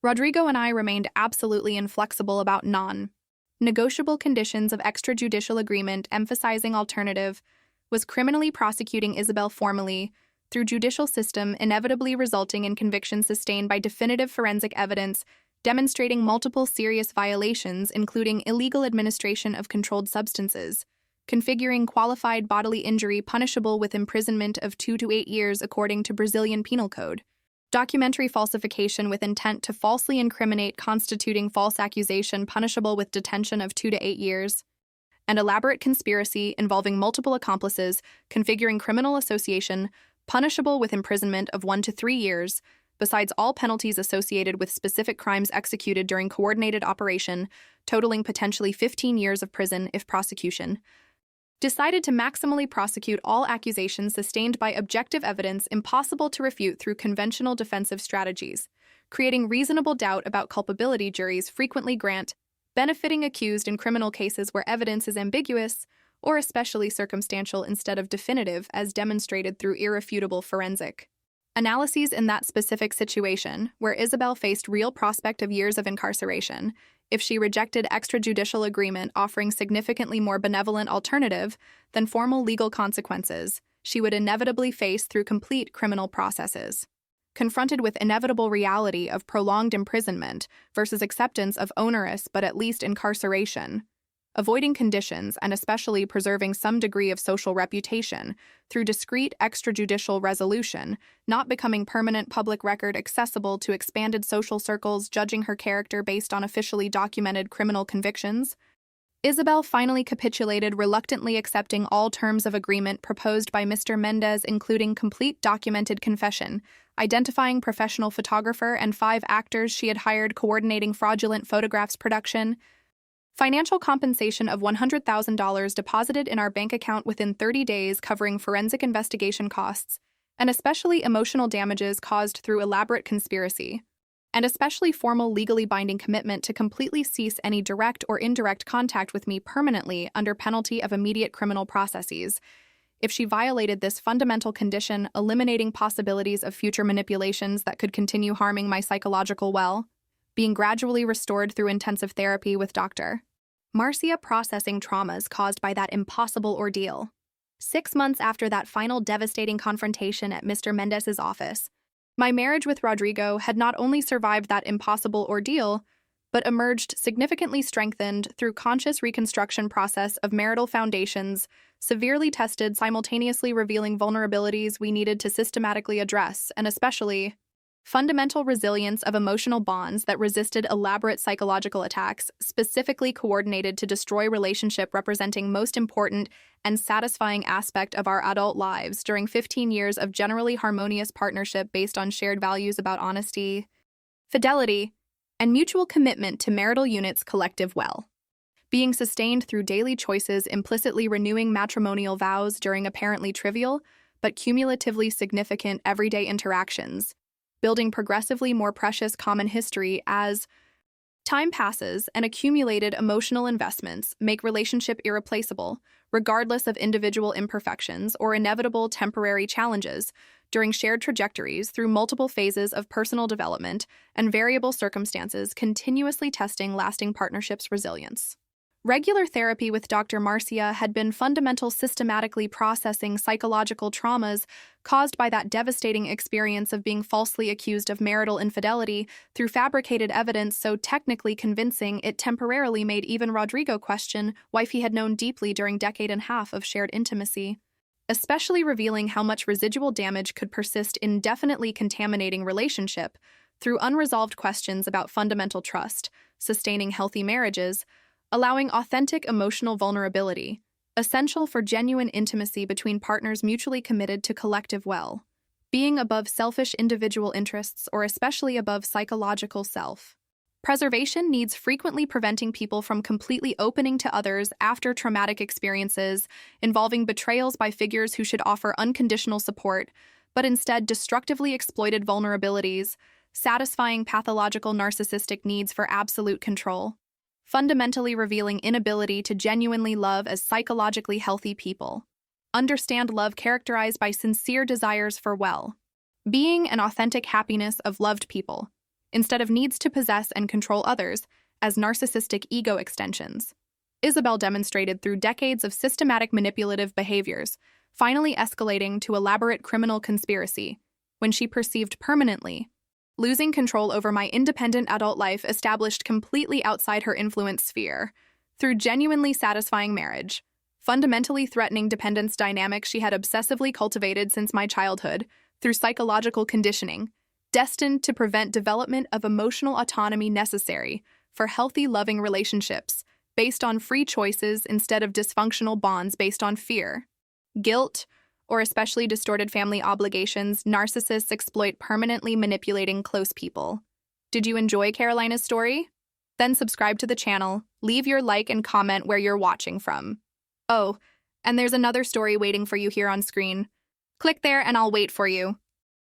Rodrigo and I remained absolutely inflexible about non-negotiable conditions of extrajudicial agreement, emphasizing alternative was criminally prosecuting Isabel formally through judicial system, inevitably resulting in convictions sustained by definitive forensic evidence demonstrating multiple serious violations, including illegal administration of controlled substances, configuring qualified bodily injury punishable with imprisonment of 2 to 8 years according to Brazilian Penal Code, documentary falsification with intent to falsely incriminate constituting false accusation punishable with detention of 2 to 8 years, and elaborate conspiracy involving multiple accomplices, configuring criminal association punishable with imprisonment of 1 to 3 years, besides all penalties associated with specific crimes executed during coordinated operation, totaling potentially 15 years of prison if prosecution decided to maximally prosecute all accusations sustained by objective evidence impossible to refute through conventional defensive strategies, creating reasonable doubt about culpability. Juries frequently grant benefiting accused in criminal cases where evidence is ambiguous or especially circumstantial instead of definitive, as demonstrated through irrefutable forensic analyses. In that specific situation, where Isabel faced real prospect of years of incarceration, if she rejected extrajudicial agreement offering significantly more benevolent alternative than formal legal consequences, she would inevitably face through complete criminal processes. Confronted with inevitable reality of prolonged imprisonment versus acceptance of onerous but at least incarceration, avoiding conditions and especially preserving some degree of social reputation through discreet extrajudicial resolution, not becoming permanent public record accessible to expanded social circles, judging her character based on officially documented criminal convictions, Isabel finally capitulated, reluctantly accepting all terms of agreement proposed by Mr. Mendez, including complete documented confession, identifying professional photographer and 5 actors she had hired coordinating fraudulent photographs production, financial compensation of $100,000 deposited in our bank account within 30 days covering forensic investigation costs, and especially emotional damages caused through elaborate conspiracy, and especially formal legally binding commitment to completely cease any direct or indirect contact with me permanently under penalty of immediate criminal processes. If she violated this fundamental condition, eliminating possibilities of future manipulations that could continue harming my psychological well-being, gradually restored through intensive therapy with Dr. Marcia, processing traumas caused by that impossible ordeal. 6 months after that final devastating confrontation at Mr. Mendez's office, my marriage with Rodrigo had not only survived that impossible ordeal, but emerged significantly strengthened through conscious reconstruction process of marital foundations, severely tested, simultaneously revealing vulnerabilities we needed to systematically address, and especially fundamental resilience of emotional bonds that resisted elaborate psychological attacks, specifically coordinated to destroy relationship representing most important and satisfying aspect of our adult lives during 15 years of generally harmonious partnership based on shared values about honesty, fidelity, and mutual commitment to marital unit's collective well being, sustained through daily choices implicitly renewing matrimonial vows during apparently trivial but cumulatively significant everyday interactions, building progressively more precious common history as time passes, and accumulated emotional investments make relationship irreplaceable, regardless of individual imperfections or inevitable temporary challenges during shared trajectories through multiple phases of personal development and variable circumstances, continuously testing lasting partnerships' resilience. Regular therapy with Dr. Marcia had been fundamental, systematically processing psychological traumas caused by that devastating experience of being falsely accused of marital infidelity through fabricated evidence so technically convincing it temporarily made even Rodrigo question wife he had known deeply during decade and a half of shared intimacy, especially revealing how much residual damage could persist, indefinitely contaminating relationship through unresolved questions about fundamental trust, sustaining healthy marriages, allowing authentic emotional vulnerability, essential for genuine intimacy between partners mutually committed to collective well being above selfish individual interests or especially above psychological self. Preservation needs frequently preventing people from completely opening to others after traumatic experiences involving betrayals by figures who should offer unconditional support, but instead destructively exploited vulnerabilities, satisfying pathological narcissistic needs for absolute control, fundamentally revealing inability to genuinely love as psychologically healthy people. Understand love characterized by sincere desires for well-being and authentic happiness of loved people, instead of needs to possess and control others as narcissistic ego extensions. Isabel demonstrated through decades of systematic manipulative behaviors, finally escalating to elaborate criminal conspiracy, when she perceived permanently losing control over my independent adult life established completely outside her influence sphere, through genuinely satisfying marriage, fundamentally threatening dependence dynamics she had obsessively cultivated since my childhood, through psychological conditioning, destined to prevent development of emotional autonomy necessary for healthy, loving relationships based on free choices instead of dysfunctional bonds based on fear, guilt, or especially distorted family obligations. Narcissists exploit permanently manipulating close people. Did you enjoy Carolina's story? Then subscribe to the channel, leave your like and comment where you're watching from. Oh, and there's another story waiting for you here on screen. Click there and I'll wait for you.